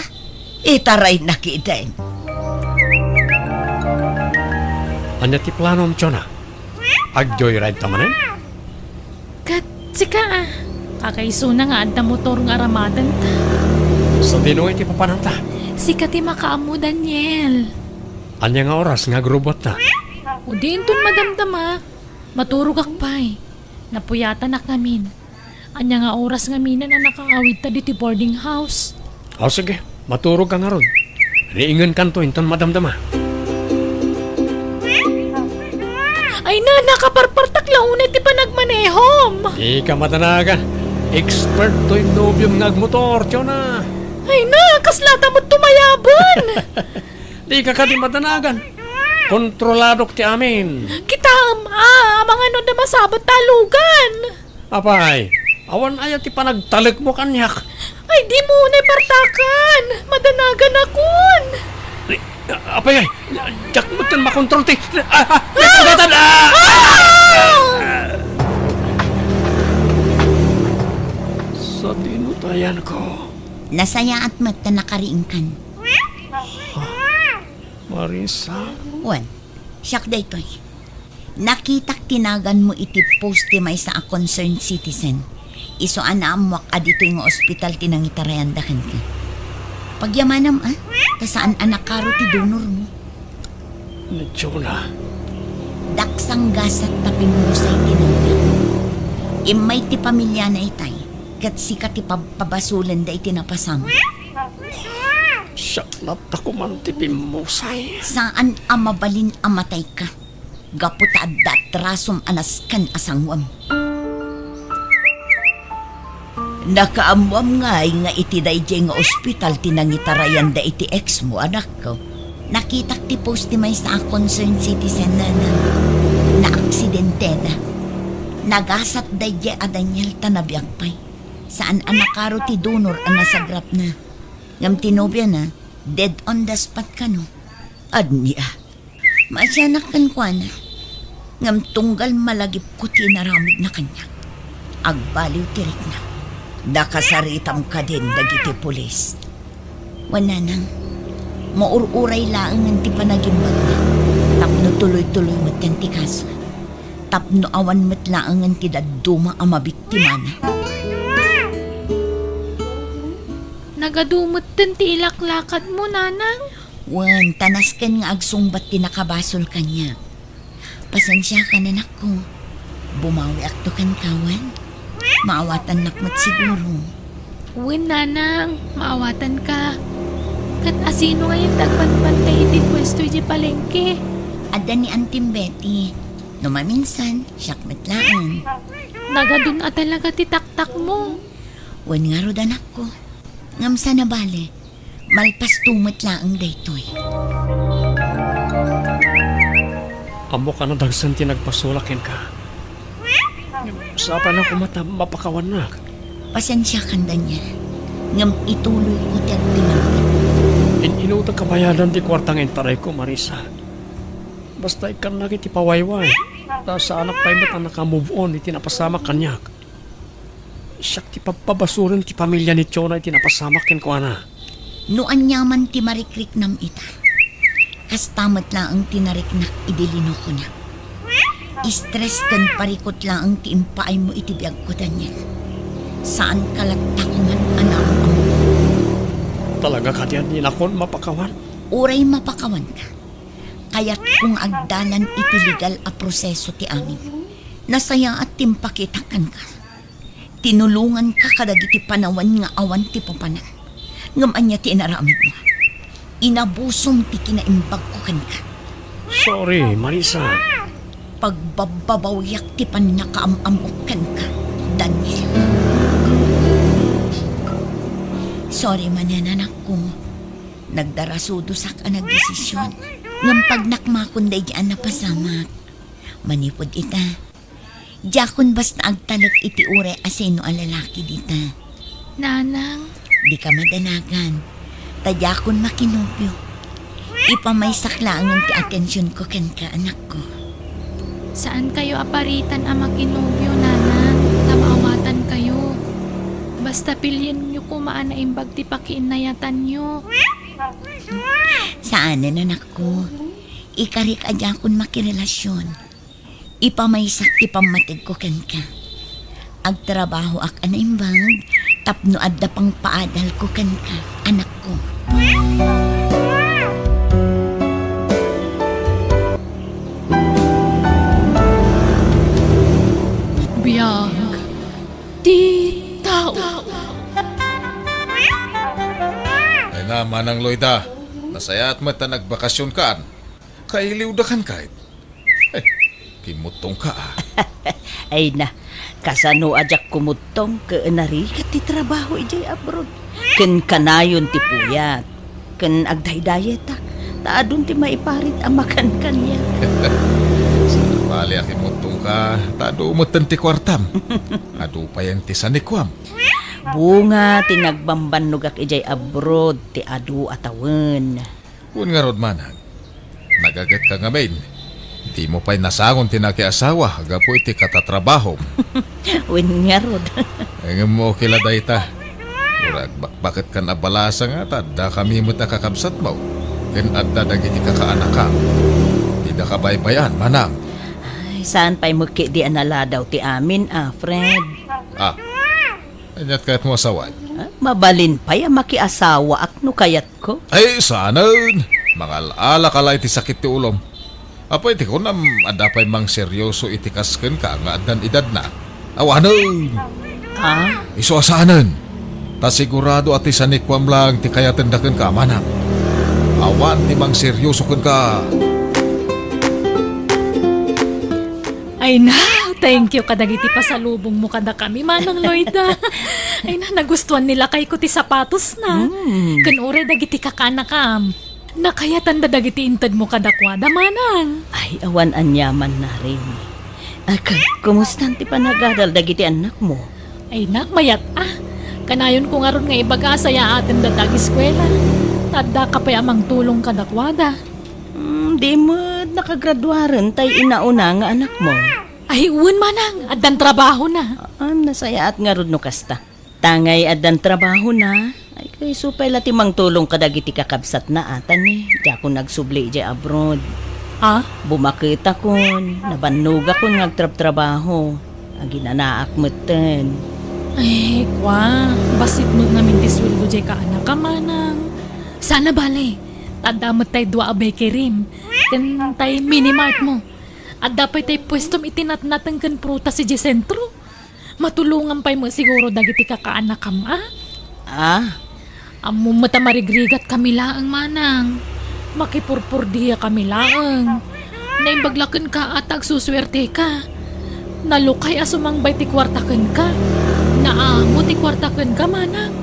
Itaray na kitain. Anya ti planom, Chona? Ag-joyride tamanin? Kat, sika kakaiso na nga at na motor nga aramadan ta. Sa dinoy ti papananta. Sika ti makaamu, Daniel. Anya nga oras nga grubot ta. O di inton madamdama. Maturog akpay. Napuyatan na namin. Anya nga oras nga mina na nakaawid ta diti boarding house. O sige, maturog ka nga ron. Riingan kanto inton madamdama. Ay na, nakaparpartak launay ti pa nagmanehom. Di ka matanagan. Expert to'y nobyong ngagmotor, Chona. Ay na, kaslata mo't tumayabon. Di ka di matanagan. Kontroladok ti amin. Kita mga ano na masabot talugan. Apay, awan aya ti panagtalik mo kanyak. Ay di mo na'y partakan. Madanagan akon. Apay, jak mo tan makontrol ti. Sa dinutayan ko. Nasaya at mat na nakariingkan. Marisa. Wan, siyak day toy. Nakitak tinagan mo iti post ti may sa a concerned citizen. Iso anaamwak dito yung ospital tinangitarayandakan ka. Pagyamanam kasaan anak karo ti donor mo. Ni Jonah. Daksang gasat tapin mo sa itinangyan. Imay ti pamilya na itay, kat sikat ti pabasulan da itinapasama. Siyak na tako man ti Pimusay. Saan amabalin amatay ka? Gaputa at rasom anaskan asangwam. Nakaamuam nga iti dayjay nga ospital tinangitarayan da iti ex mo, anak ko. Nakitak ti post ti may sa concerned citizen na aksidente da. Nagasat dayjay a Daniel tanabiyagpay. Saan anakaro ti donor ang nasagrap na. Ngam tinobya na, dead on the spot ka no. Adniya, Masyanak kan kwa na. Ngam tunggal malagip ko ti naramid na kanya. Agbaliw tirik na. nakasaritam ka din dagiti pulis. Wala nang. Maururay laang ng ti panagimbag na. Tapno tuloy-tuloy mat yan ti kaso. Tapno awan mat laang ng ti daduma ang mabiktima na. Nagadumot din ti ilaklakad mo, nanang. Wan, tanas kan nga agsungbat ti nakabasol kanya. Pasensya ka na nako. Bumawi akto kan kawan. Maawatan nakmat siguro. Uwin, nanang. Maawatan ka. Kat asino ngayon tagpantay iti pwesto di palengke. Ada ni Antim Betty. No maminsan, syakmet laan. Nagadun a talaga ti taktak mo. Wan nga rodan ako. Ngam sa nabale. Malpas tumat laang daytoy. Amo ka na dagsan ti nagpasulakin ka. Sapa na kumata mapakawan na. Pasensya kan Daniel. Ngam ituloy ko ti agtinanggan. Inutang kabayadan ti kwartang intaray ko, Marisa. Basta ikan lagi ti pawayway. Ta sa anak tayo ba't ang nakamove on, iti napasama kanyak. Siyak ti papabasurin ti pamilya ni Chona, iti napasama ken ko ana. Noan nyaman ti marikrik nam ita. Kastamat lang ang tinarik na idilino ko na. Stress kan parikot lang ang tiimpaay mo itibiyag ko, Daniel. Saan kalatakungan anam ang Talaga ka diyan ninakon mapakawan. uray mapakawan ka. Kaya't kung agdalan iti legal a proseso ti amin, nasaya at timpakitakan ka. Tinulungan ka kadagiti panawan nga awan ti papanan. Ngam anya ti inaramid mo. Inabusong ti kinaimbag ko kan ka. Sorry, Marisa. Pagbabawyak ti panakaamamukan ka, Daniel. Sorry mananak ko. Nagdarasudo sak ang nagdesisyon. Ngam pagnakmakon day diyan napasamak. Manipod ita. Diyakon basta agtalak iti ure asino ang lalaki dita. Nanang, Di ka madanagan. Tadyakon makinopyo. Ipamaysak lang ang ti atensyon ko kan ka, anak ko. saan kayo aparitan ang makinobyo, nanang? Tamaawatan kayo. Basta pilyin nyo kumaan na imbag ti pakiinayatan nyo. Saan na anak ko? Ikarik adyakon makirelasyon. Ipamaysak ti pamatig ko kan ka. Agtrabaho ak anaimbag, tapno adda pang paadal ko kan ka, anak ko. Biyag, di tao. Ay na, Manang Loida. Nasaya at mata nagbakasyon kaan. Kailiw da kan kahit. Ay, kimutong ka Ay na, kasano ajak kumutong kaanari kat ti trabaho ijay abroad. Ken kanayon ti puyat. Ken agdaydayeta. Taadun ti maiparit ang makan kanya. Bali kimutong ka. Tado umutan ti kwartam. Adu pa yan ti sanikwam. Bunga tinagbambanugak ijay abroad ti adu atawen. Un nga rod, Manang. Nagagat ka nga main. Di mo pa'y nasangon tinakiasawa. Gapo iti katatrabaho. Wen nga rod. Ay nga mo kilada ita. Urag, bakit ka nabalasa nga ta? Da kami mo kakabsat mo. Ken adda dagiti kakaanaka. Di da ka baybayan, Manang. Ay, saan pa'y muki di anala daw ti amin, Fred? Ah, Anyat kahit mo asawan. Mabalin pa'y makiasawa ak no kayat ko. Ay, sanan. Mga ala kala iti sakit ti ulom. Apa iti ko na adapay mang seryoso iti kasken ka nga adan edad na. Awanan. Iso asanan. Ta sigurado ati sanikwam lang ti kaya tendaken ka manang. Awan ti mang seryoso ken ka. Ay na, thank you kadagiti pasalubong mo kada kami, Manang Lloyda. Ay na, nagustuhan nila kay ko ti sapatos na. Kanure dagiti kakanakam. Nakayatan da dagiti intad mo kadakwada, Manang. Ay, awan anyaman na rin. Kumusta ti panag-aral dagiti anak mo? Ay nak, mayat Kanayon ko nga ron nga ibaga saya atin dadag eskwela. Tadda ka pa amang tulong kadakwada. Di mo nakagraduaran tay inauna nga anak mo. Ay, uwan Manang, adan trabaho na. Nasaya at nga ron no kasta. Tangay adan trabaho na. Ay kay supay lati mang tulong kadagiti kakabsat na atan ni. Diya ko nagsubli diya abroad. Bumakit akon, nabannog akon ngagtrab-trabaho. Ang ginanaak meten. Ay, kwa, basit mo namin disweldo jay ka anak ka, Manang. Sana bale, tadamot tay dua abay kirim. Kan tay minimart mo. At dapat tay pwestom itinatnatang kan prutas si sentro. Matulungan pa'y mo siguro dagiti kakaanak kam, Amo mata marigrigat kami laang, Manang. Makipurpurdiya kami laang. Naimbaglakan ka at agsuswerte ka. Nalukay asumang bay ti kwartaken ka. Naamo ti kwartaken ka, Manang.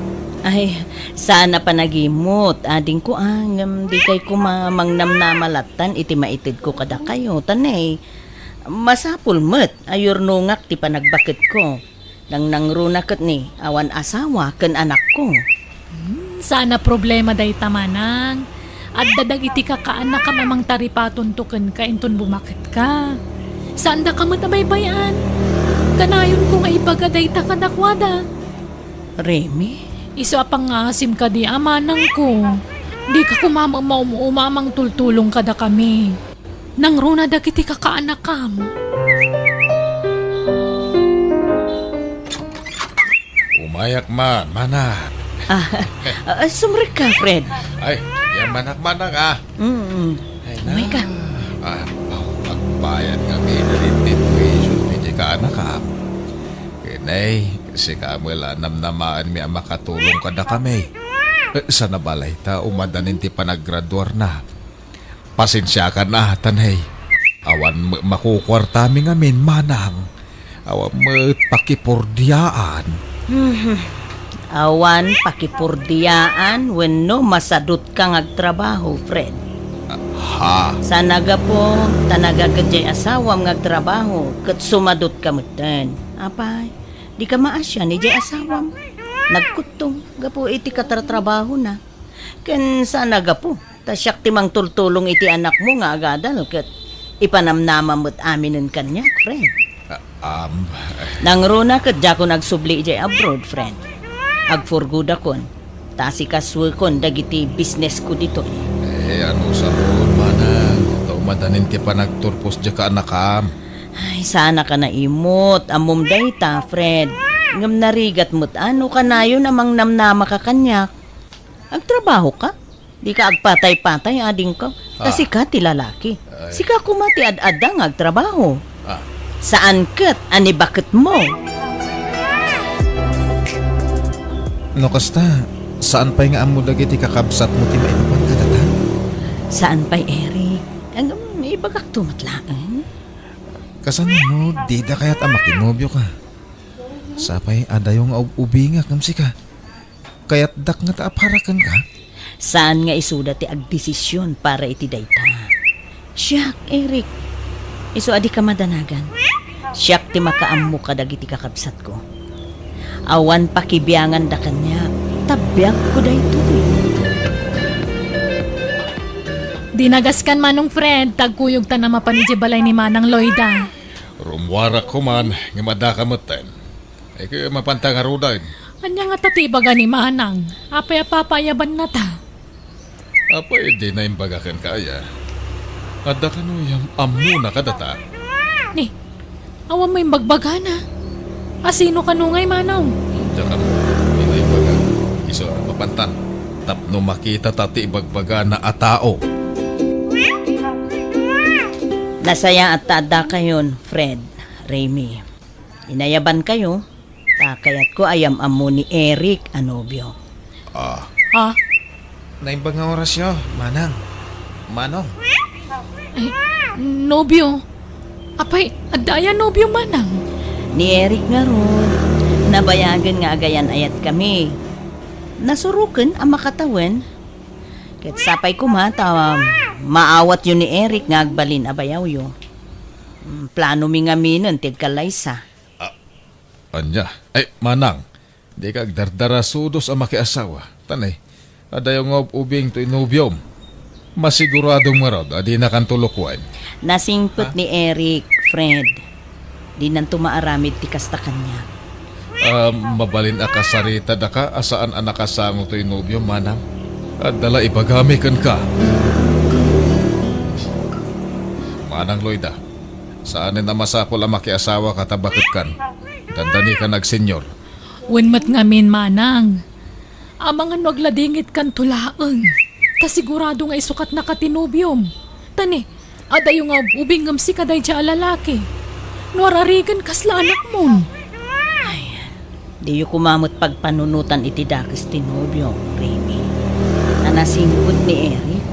Ay, sana pa nagimot. Ading ko di kay kumamangnam na malatan iti maitid ko kada kayo. Tanay, masapul met ayor nungak ti panagbakit ko. Nang nangrunakat ni awan asawa ken anak ko. Sana problema day tamanang. At dadag iti kakaanak ka mamang taripaton tuken ka inton bumakit ka. Saan da ka matabaybayan? Kanayon ko nga ipagaday ta kadakwada. Remy? Iso apang asim ka di amanang ko. Di ka umamang tultulong kada kami. Nang runa dagiti kakaanak kam. Umayak man, manak. Sumrik ka, Fred. Ay, yan manak-manak Ay na. Umay ka. Pagbayad nga minalit tuition ni ka anak Kinay, si Kamela namnamaan mi ang makatulong kada kami. Sa nabalay ta, umadanin ti panaggraduar na. Pasensya ka na, tanay. Awan makukwarta mi ngamin, manang. Awan pakipordiyaan. Awan pakipurdiyaan wenno masadot kang agtrabaho, Fred. Sana ga po tanaga kajay asawam ngagtrabaho ket sumadot ka meten. Apay, di ka maasya ni jay asawam. Nagkutong gapo iti katratrabaho na. Ken sana ga po tasyak timang tultulong iti anak mo nga agadal ket ipanamnama mo't aminin kanya, Fred. Nangruna ket jako nagsubli jay abroad, friend. Agforguda kon. Tasi kaswekon dagiti business ko dito. Ano sa roon, manang? Ito madanin ti panagturpos dya ka anakam. Ay, sana ka na imot. Amom dayta, Fred. Ngam narigat mo't ano ka na yun amang namnama ka kanyak. Agtrabaho ka? Di ka agpatay-patay ading ka. Kasi ka ti lalaki. Sika kumati ad-adang agtrabaho. Saan kat? Ani bakit mo? No kasta, saan pa'y nga amo dagiti kakabsat mo ti mainupan ka data? Saan pa'y Eric? Ang ibagak tumatlaan. Kasan no, di da kaya't amakinobyo ka. Sapay adayong ubinga kamsi ka. Kaya't dak nga taaparakan ka. Saan nga isuda ti agdesisyon para iti dayta? Siyak, Eric. Isu adi ka madanagan. Siyak ti makaammo ka dagiti kakabsat ko. Awan pakibiyangan da kanya. Tabyak ko dayto. Dinagaskan manong friend, tagkuyog ta na mapanidya balay ni Manang Lloyda. Rumwara ko man, nga madakamutan. Ay kaya mapantang arudan. Anya nga tatibaga ni Manang, apay papayaban na ta. Apay di na imbagakan kaya. Ada ka no yung amu na kadata. Ni, awan mo yung bagbaga na. Asino ka nungay, Manong? Diyan ka mo, inaybaga. Iso na mapantan. Tapno makita tati ibagbaga na atao. Nasaya at tada kayon, Fred, Remy. Inayaban kayo, takayat ko ayam amo ni Eric Anobio. Ah, Ha? naimbag nga oras yun, Manang. Manong. Ay, nobyo. Apay, adaya nobyo manang. Ni Eric nga ron, nabayagan nga agayan ayat kami. Nasurukan ang makatawan. Ket sapay ko maawat yun ni Eric nga agbalin abayaw yo. Plano mi nga minon tid kalaysa. Anya, ay, Manang. Di ka agdardara sudos ang makiasawa. Tanay, adayo nga ubing to inubyom. Masiguradong marod, adi na kan tulukwan. Nasingpot ni Eric, Fred. Di nan tumaaramid ti kasta kanya. Mabalin akasarita da ka, asaan ang nakasango to inubyom, Manang. At dala ipagamikan ka. Manang Loida, saan na masapol ang makiasawa ka tabakit kan? Dandani ka nagsenyor. Wenmat ngamin manang. Amangan nagladingit kan tulaang. Ta sigurado nga isukat na katinubyom. Tani, adayo nga ubing ngamsi kaday dya lalaki. Nuararigan kasla anak mon. Di yu kumamot pagpanunutan iti dakis tinubyo, Remy. Nanasingkot ni Eric.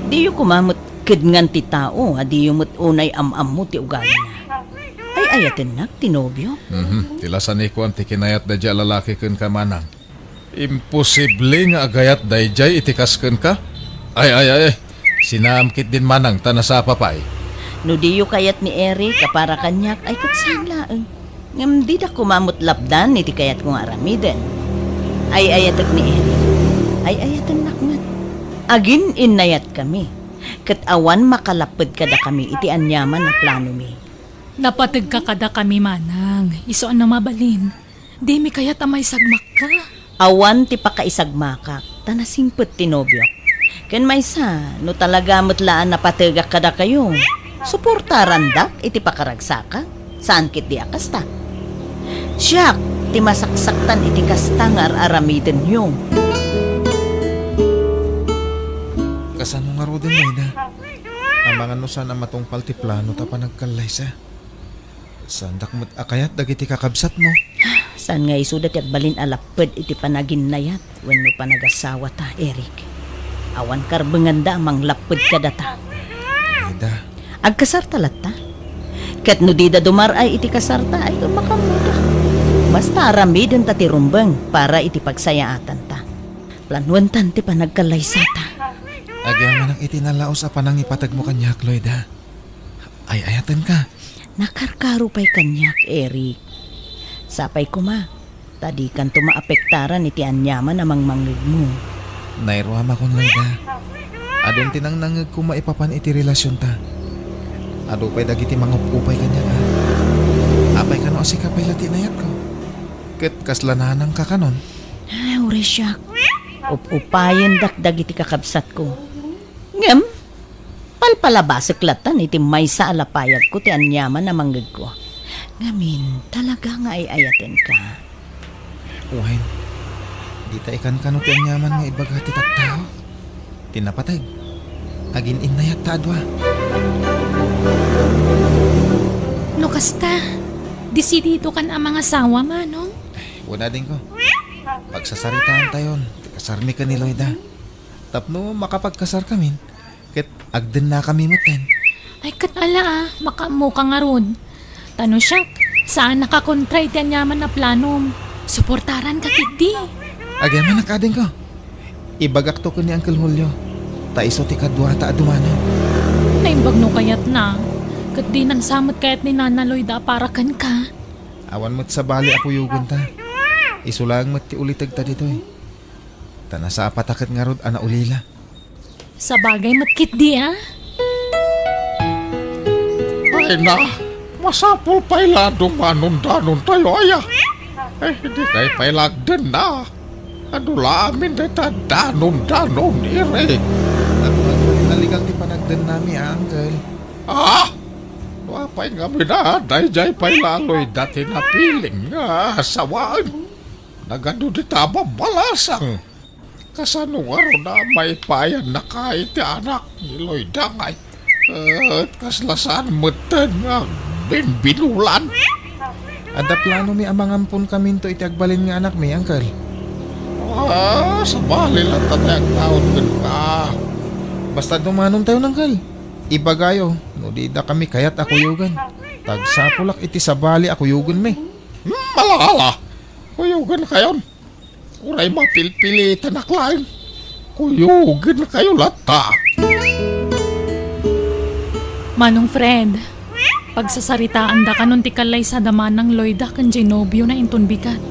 Di yu kumamot kidngan ti tao, adi yu unay am-am mo ti ugali na. Ay ayatin nak, tinubyo. Tilasan ni ko ang tikinayat da dya lalaki kun ka, Manang. Imposible nga agayat dayjay itikasken ka? Ay. Sinamkit din, Manang, tanasa papay. No di yu kayat ni Eric, kapara kanyak, ay katsala. Ngam di da kumamot lapdan, iti kayat kong aramiden. Ay ayatak ni Eric. Ay ayatan nakmat. Agin inayat kami. Kat awan makalapad kada kami, iti anyaman na plano mi. Napatag ka kada kami manang. Iso na mabalin. Di mi kayat amay sagmak ka. Awan ti pakaisagmakak, tanasingpet tinobyo. Ken maysa, no talaga matlaan na patagak kada kayo. Suportaran dak iti pakaragsaka. Saan kit di akasta? Siyak, ti masaksaktan iti kasta nga aramiden yung. Kasano nga ro din, Loida? Ang mga no sana matungpal ti plano ta pa nagkalaysa. Sandak mo't akayat dagiti kakabsat mo. Saan nga isudat at balin alapad iti panagin nayat when no panagasawa ta, Eric. Awan karbenganda amang lapad kadata. Loida, Agkasar talat ta. Kat no di da dumar ay iti kasarta ay makamuda. Basta aramidin ta ti rumbeng para iti pagsayaatan ta. Planuan ti panagkalaysa ta. agyaman ang itinalaos a panang ipatag mo kanyak, Loida. Ay ayatan ka. Nakarkaro pa'y kanyak, Eric. Sapay ko ma. Tadi kan tumaapektaran iti anyaman amang mangig mo. Nairuama kon, Loida. Adon tinang nangag ko maipapan iti relasyon ta. Ado pa'y dagiti mga upay kanyak, ha. Apay ka no asikapay latinayat ko. Ket kaslananang ka kanon. Ay, uresyak. Upayan dakdag iti kakabsat ko. Ngem, palpalabasaklatan iti may sa alapayag ko ti anyaman na manggag ko. Ngamin, talaga nga ay ayaten ka. Uwain, di ta ikan kano ti anyaman nga ibaga ti taktao. Tinapatay. Agin inayat ta adwa. No kasta, disidido kan ang mga sawa manong. Wala din ko. Pagsasaritaan tayon, kasarmi ka ni Loida. Tapno makapagkasar kami. Ket agden na kami muten. Ay katala makamu ka nga ron. Tano siya, saan nakakontray ti anyaman na planom? Suportaran ka kiti. Agyaman na kading ko. Ibagak to ko ni Uncle Julio. Taiso ti kadwa ta adumanan. Naimbag no kayat na. Kat di nang samot kayat ni Nana Loida para kan ka. Awan mo't sa bali ako yugon ta. Isulang mo't ti ulitag ta dito eh. Tanasa apatakat nga rod ana ulila. Sa bagay matkit di ah. Ay na, masapol pa'y dumanon-danon tayo, aya. Hindi kayo pa'y lagdan na. Adula amin na ta danon-danon, ire. Naligal ti panagdan nami, Uncle. Ah! Wapay nga minadaay jay pa'y laloy dati na piling nga asawaan. nagano di taba balasang. Kasano nga ro na may payan na kahit ti anak ni Loida ngay. At kaslasan matan nga binulan. Ada plano mi amang ampun kami to iti agbalin nga anak mi, Uncle. Sa bali lang tatayag taon kan ka. Basta dumanon tayo, Uncle. Ibagayo, no di da kami kayat ako yugan. Tagsapulak iti sa bali ako yugan mi. Malala, kuyugan kayon. Uray mapilpilitan na klain. Kuyugan kayo lata. Manong friend, pagsasaritaan da kanon ti kalay sa daman ng Loida kan Genobio na intunbikan.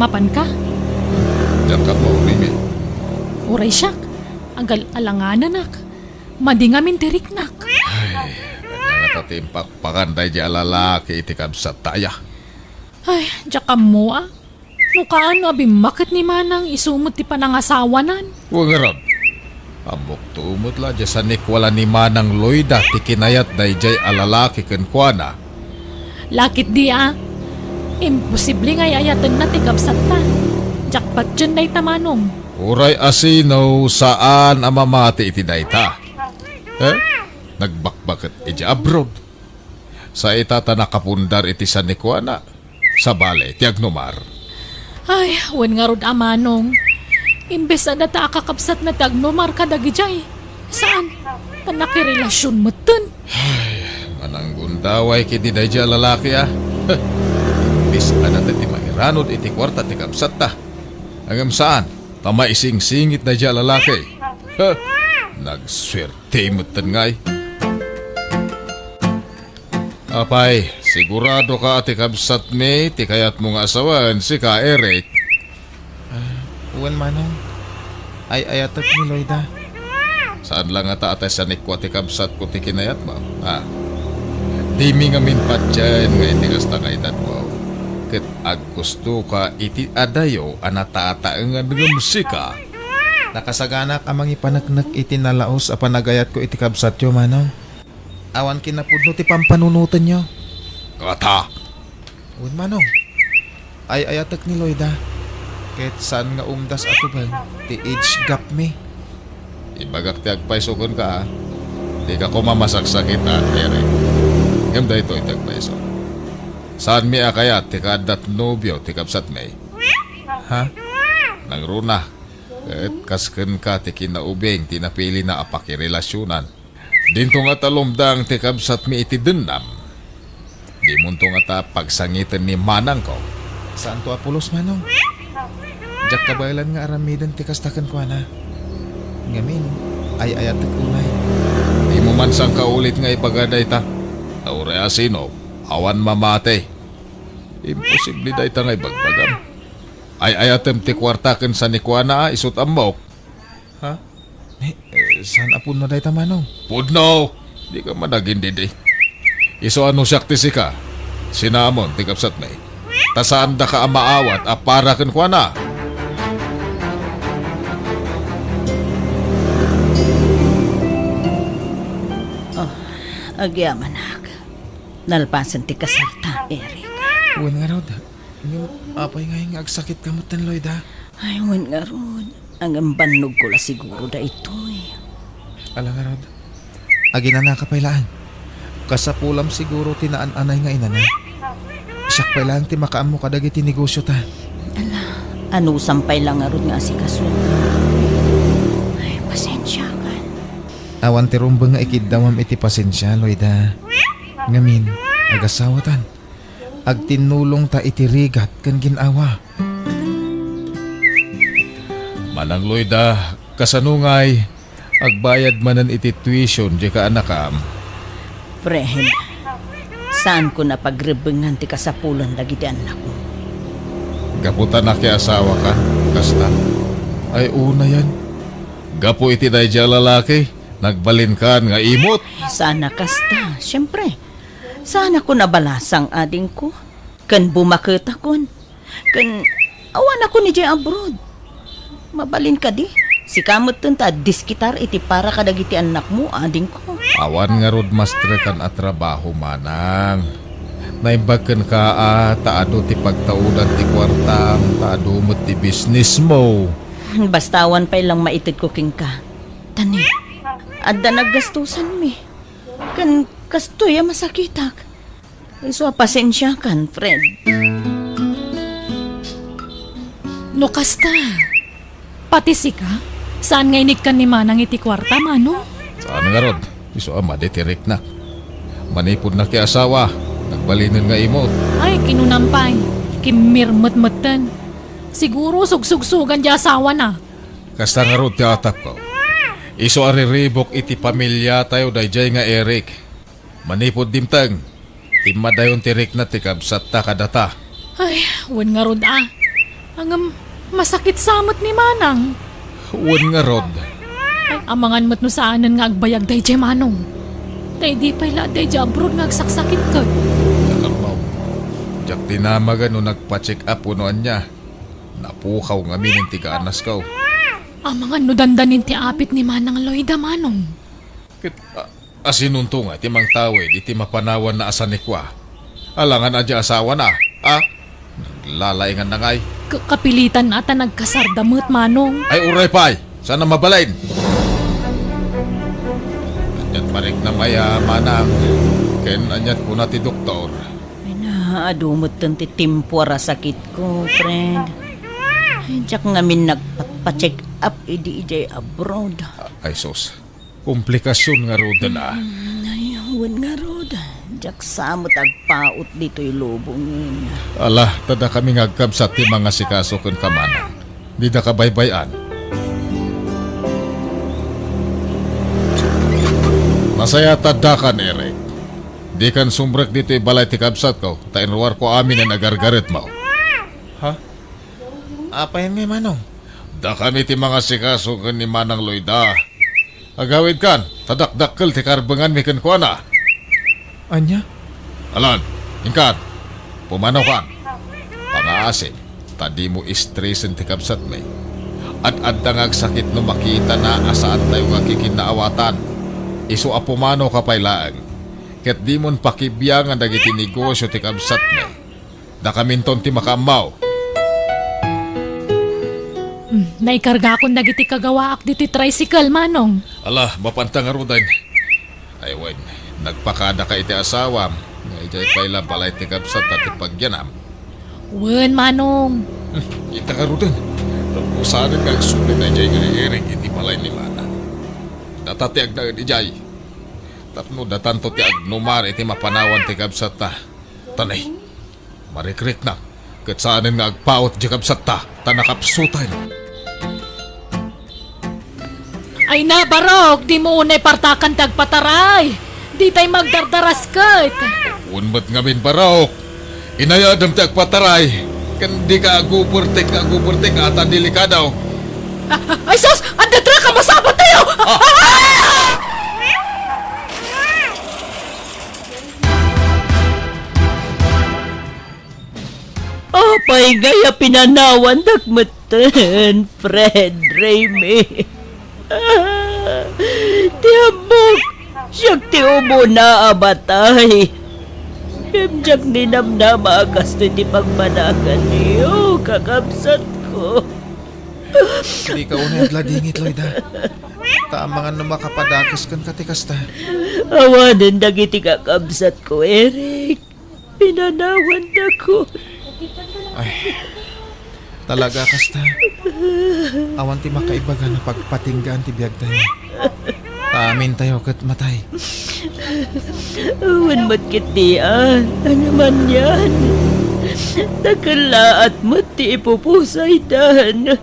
Mapan ka? Diyan ka mo, Mimi. Uray siyak, agal alanganan nak. Madingamin tiriknak. Kanya nga tatimpak pakanday di alalaki itikab sa taya. Ay, diyak mo ah. Mukaan abi makit ni manang isumot ti panangasawanan. Huwag ron. Amok tuumot la dya sa nikwala ni Manang Loida ti kinayat day jay alalaki ken kuana. Lakit di ah. Imposible nga ayatan na ti kapsat ta. Jackpot dyan day tamanong. Uray asino saan amamati iti dayta. Nagbakbakat iti abroad. Sa itata nakapundar iti sa nikwana. Sa bale ti agnomar. Ay, wan nga rod amanong. Imbes na ta kakapsat na tagnomar kadagijay. Saan? Tanakirelasyon mo dun. Mananggundaway kiti day jay lalaki ah. Imbis na ti mairanod iti kwarta ti kapsat ta. Hanggang saan? Tama ising-singit na dyan lalaki. Nagswerte mo ngay. Apay, sigurado ka ati kabsat me, ti kayat mong asawan si ka Eric. Uwan manong. Ay ayatak ni Loida. Saan lang ata atay sa nikwa ti kabsat ko ti kinayat mo? Di mi nga minpat dyan nga iti kasta nga edad mo. Ket ag gusto ka iti adayo anatataengan ng musika. Nakasaganak amang ipanaknak iti nalaos a panagayat ko iti kabsat yo, manong. Awan kinapudno ti pampanunutan nyo. Kata! Uwan manong. Ay ayatak ni Loida. Kahit saan nga umdas ato ba, ti age gap me. Ibagak ti agpaisokon ka Di ka ko mamasaksakita, Eric. Gamda ito itagpaiso. Saan mi akayat ti kadat nobyo ti kapsat may? Ha? Nang runa. At kasken ka ti kinaubing tinapili na apakirelasyonan. Dinto nga talumdang ti kapsat mi iti denam. Di munto nga ta pagsangitan ni manang ko. Saan to apulos, manong? Jak kabaylan nga aramidan ti kastakan ko na. Ngamin, ay ayat ti kunay. Di mo man sang kaulit nga ipagaday ta. Taure asino, awan mamate. Imposible day ta nga ibagbagam. Ay ayatem ti kwartaken sa nikwana isut ambok. Ha? Saan apun na day tamanong? Pudno! Di ka managin didi. Iso ano siyak ti sika? Sinamon ti kapsat may. Tasaan da ka amaawat a para ken kuana. Agyamanak. Nalpasan ti kasarta, Eric. Uwan nga rod. Yung apay nga agsakit kamot ng Lloyd, ha? Ay, wan nga rod. Ang ambanog ko la siguro da ito eh. Alam nga rod. Agi na nakapailaan. Kasapulam siguro tinaan-anay nga inana. Siyak pailaan ti makaam mo kadagi ti negosyo ta. Ano sampay lang nga rod nga si Kasun. Ay, pasensya ka. Awan ti rumbang nga ikidawam iti pasensya, Lloyd, ha? Ngamin, agasawatan. Agtinulong ta iti rigat kan ginawa. Manang Loida, kasanungay, agbayad manan iti tuition di ka anakam. Friend, saan ko napagrebengan ti kasapulan lagi di anak ko? Gaputan na kaya asawa ka, kasta. Ay una yan. Gapu iti day dya lalaki, nagbalin ka nga imot. Sana kasta, syempre. Sana ko nabalasang ading ko. Kan bumakit akon. Kan awan ako ni Jay abroad. Mabalin ka di. Si kamot ta diskitar iti para kadagiti anak mo ading ko. Awan nga rod mastre kan at trabaho manang. Naimbagan ka taado ti pagtaudan ti kwartam, taado mo ti business mo. Bastawan pa ilang maitid ko king ka. Tani, adda naggastusan mi. Kan kastoy masakitak. Iso pasensya kan, Fred. No kasta. Pati sika, saan nga inig kan ni Manang iti kwarta, Manong? Saan nga rod? Iso ama detirik na. Manipod na ki asawa. Nagbalinin nga imot. Ay, kinunampay. Kimirmut-mutan. Siguro sugsugsugan di asawa na. Kasta nga rod ti atap ko. Iso ariribok iti pamilya tayo dayjay nga Eric. Manipod dimtang. Timadayon tirik na ti kabsat ta kadata. Ay, wan nga rod ah. Ang masakit samot ni Manang. Huwag nga rod. Ay, amangan mo't no saanan nga agbayag day jay Manong. Day di pa'y day jay abroad nga agsaksakit ka. Alam mo, jak tinamagan no nagpa-check up unoan niya. Napukaw nga minin ti kaanas ko. Amangan no dandanin ti apit ni Manang Loida, Manong. Asinunto nga, timang tawid, iti mapanawan na asanikwa. Alangan adya asawa na, Naglalaingan na ngay. Kapilitan ata nagkasardamot, Manong. Ay uray pay, sana mabalain. Anyat marik na maya, manang. Ken anyat ko na ti doktor. Ay na, adumot ti timpura sakit ko, Fred. Ay, jak ngamin nagpa-check up ijay abroad. Ay sus, komplikasyon nga ro na. Ay, huwag nga rod. Jak samot agpaot dito'y lubongin. Ala, tada kami ngagkabsat ti mga sikaso ken kamanang. Di da kabaybayan. Masaya tada kan, Eric. Di kan sumbrek dito balay ti kabsat ko. Tainruar ko amin na nagargarit mo. Ha? Apa yan may Manong? Da kami ti mga sikaso ken ni Manang Loida. Agawid kan, tadakdakkel ti karbengan mi ken kuana. Anya? Alan, ingkan, pumanaw kan. Pangaasin, tadi mo istresin ti kabsat may. At adangag sakit no makita na asaan tayo nga kikinaawatan. Iso a pumanaw ka pailaang. Ket di mon pakibyangan dagiti negosyo ti kabsat may. Da kaminton ti makamaw. Naikarga akong dagiti kagawaak diti tricycle, Manong. Ala, mapantang arudan. Ay, wen, nagpakada ka iti asawam. Ngayon paila balay ti kabsat at ipagyanam. Wen, Manong. Ita karudan. Usanin ka sulit na jay nga iti balay ni Mana. Datati agda di jay. Tapno datanto ti agnumar iti mapanawan ti kabsat ta. Tanay, marikrik na. Kat saanin nga agpaot di kabsat ta. Tanakapsutan. Ay na, Barok, di mo unay partakan tagpataray. Di tay magdardaras kat. Unmat ngamin parok. Inayadam ti agpataray. Kan di ka agupurtik ata delikadaw. Ay sus! Ang datra ka masabot tayo! Apay gaya pinanawan dagmatan, Fred Raymi. Tiambok, siyak ti ubo na abatay. Himjak ni namnama akas ti pagmanakan niyo, kakabsat ko. Hindi ka unay adladingit, Loida. Tamangan no makapadakas kan katikasta. Awanan dagiti kakabsat ko, Eric. Pinanawan na ko. Ay, talaga kasta. Awan ti makaibaga na pagpatinggaan ti biyag tayo. Taamin tayo kat matay. Awan matkit diyan. Ano man yan? Nakalaat mo ti ipupusay dan.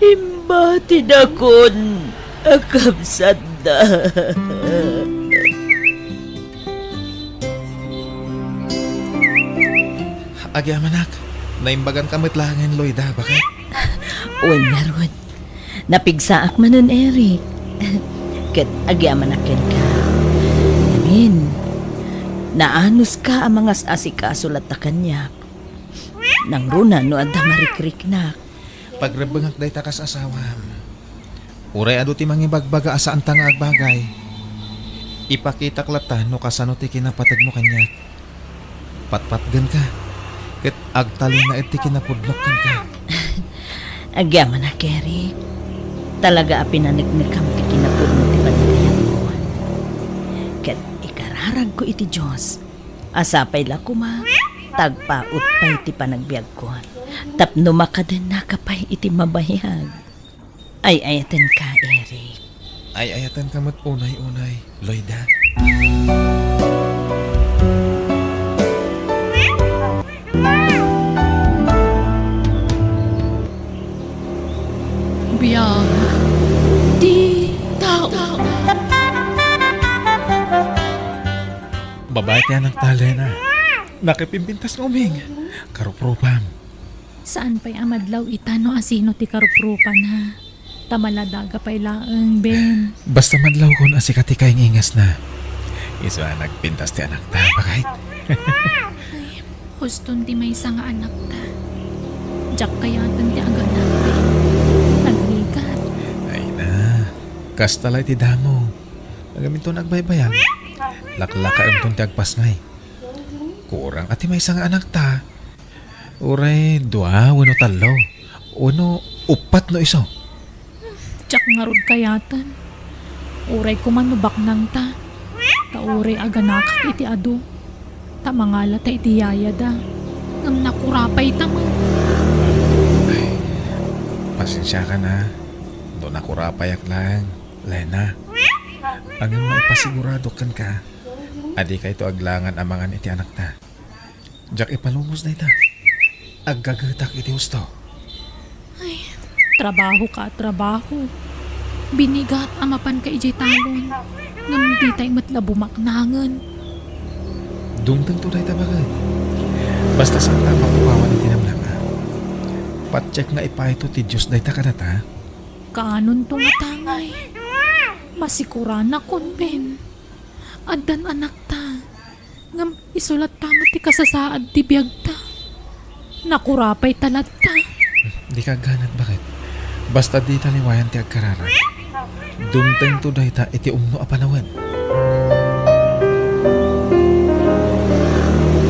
Imbati na kon. Akabsat na. Agi amanak, naimbagan kamit langan, Loida. Bakit? Uwan nga ron. Napigsaak man nun, Eric. Kat agyamanakin ka. Amin. Naanos ka ang mga asikaso ta kanya. Nang runa no adda marikrik na. Pagrebengak day takas asawa. Uray ado ti mangibagbaga asaan tang agbagay. Ipakita klata no kasano ti kinapatag mo kanya. Patpatgan ka. Ket agtali na iti kinapudlok ka. Agyaman na, Kerry. Talaga apinanagnikam ti kinapudno ti panagayan mo. Ket ikararag ko iti Diyos. Asapay la kuma, tagpaut pa iti panagbiag ko. Tapno makaden nakapay iti mabayag. Ay ayatan ka, Eric. Ay ayatan ka mat unay-unay, Loida. Biyag di tao. Babae kaya ng talena. Nakipimpintas ng uming. Karupropam. Saan pa'y amadlaw itano asino ti karuprupan ha? Tamaladaga pa'y laang, Ben. Basta madlaw kon asikati kayong ingas na. Isa nagpintas ti anak ta, bakit? Huston ti may nga anak ta. Diyak kayatan ti agad natin. Nagligat. Ay na. Kastalay ti damo. Nagaminto nagbaybayang. Laklaka ang ti agpas ngay. Kurang ati may nga anak ta. Uray, dua, wano talo. Wano, upat no iso. Diyak nga rod kayatan. Uray kumanubak nang ta. Tauray aganakak iti ado. Tamangala ta iti yaya da. Ngam nakurapay ta man. Ay, pasensya ka na. Doon ako rapayak lang. Lena, ang maipasigurado kan ka. Adi ka ito aglangan amangan iti anak ta. Diyak ipalumos na ita. Aggagatak iti husto. Trabaho ka, trabaho. Binigat amapan ka ijay talon. Ngam di tayo matla bumaknangan. Dumtang tunay tabagan. Basta saan tama kukawan iti namnama. Patcheck nga ipa ito ti Diyos na ita kanata. Kaanon to nga tangay. Masikura na kon, Ben. Addan anak ta. Ngam isulat tama ti kasasaad ti biyag ta. Nakurapay talat ta. Di ka ganat bakit? Basta di taliwayan ti agkarara. Dumtang to ta iti umno a panawan.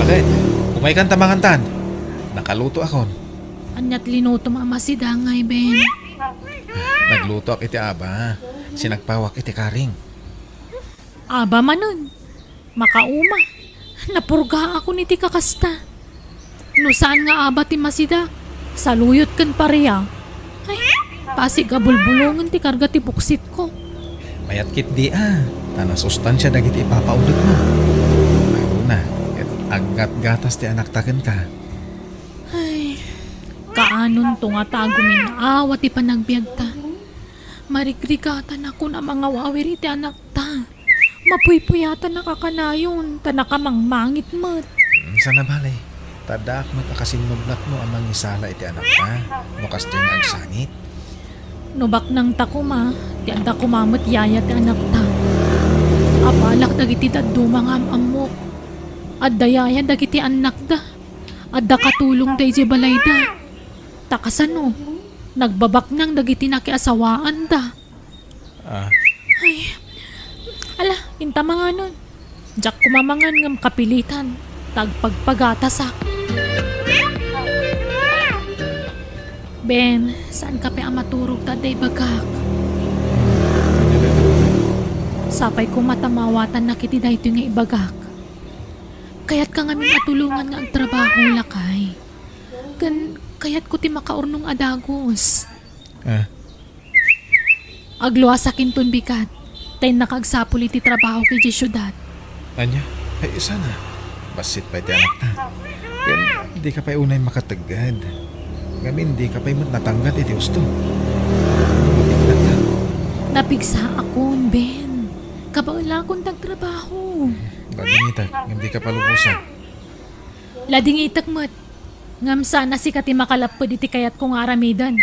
Bakit? Umay kan tamangantan. Nakaluto akon. Anyat linuto mama si dangay, Ben. Nagluto ak iti aba. Sinagpawak iti karing. Aba manon. Makauma. Napurga ako ni ti kakasta. No saan nga aba ti masida? Saluyot kan pareya. Ay, pasig abulbulungan ti karga ti buksit ko. Mayat kit di Tana sustansya dagiti ipapaudot mo. Lalo na. Aggat gatas ti anak taken ka. Ay, kaanon to nga tagumin na awa ti panagbiag ta. Marigrigatan ako na mga wawiri ti anak ta. Mapuypuyatan nakakanayon, tanakamangmangit mat. Sana balay. Tadak mat akasinublat mo amang isala iti anak ta. Mukas din agsangit. Nubak nang takuma, ti anda kumamot yaya ti anak ta. Apalak dagiti daddo mga amok. Adda yaya dagiti anak da. Adda katulong da iti balay da. Takasano, nagbabak nang dagiti nakiasawaan da. Ay, ala, inta mga nun. Diyak kumamangan ngam kapilitan. Tagpagpagatasak. Ben, saan ka pa maturog taday bagak? Sapay ko matamawatan na kiti dahito nga ibagak. Kaya't ka ngamin atulungan nga agtrabaho lakay. Kaya't ko ti makaurnong adagos. Agluwa sa kinton bikat. Tay nakagsapuli ti trabaho kay di syudad. Anya? Ay sana. Basit pa iti anak ta. Ken di ka pa unay makatagad. Ngamin di ka pa natanggat iti gusto. Matignan ka. Napigsa akon, Ben. Kabaula akong tagtrabaho. Gadingita, hindi ka palubusan. Lading itak mat. Ngam sana si kati makalapod iti kayat kong aramidan.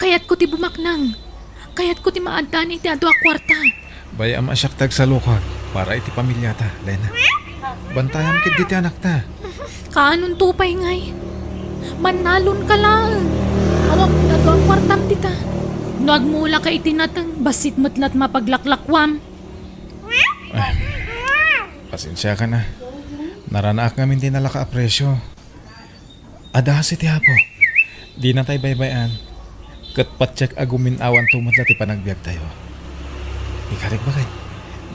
Kayat ko ti bumaknang. Kayat ko ti maadtan iti ado a kwarta. Baya masyak tag sa lukag para iti pamilya ta, Lena. Bantayan kit diti anak ta. Kaanon tupay ngay. Manalon ka lang. Awak mo na ang kwartam tita. Nagmula ka itinatang basit matlat mapaglaklakwam. Pasensya ka na. Naranaak ngamin din nala ka apresyo. Ada si tiyapo. Di na tayo baybayan. Kat patsyak agumin awan tumatla ti panagbiag tayo. Ikarik ba kay?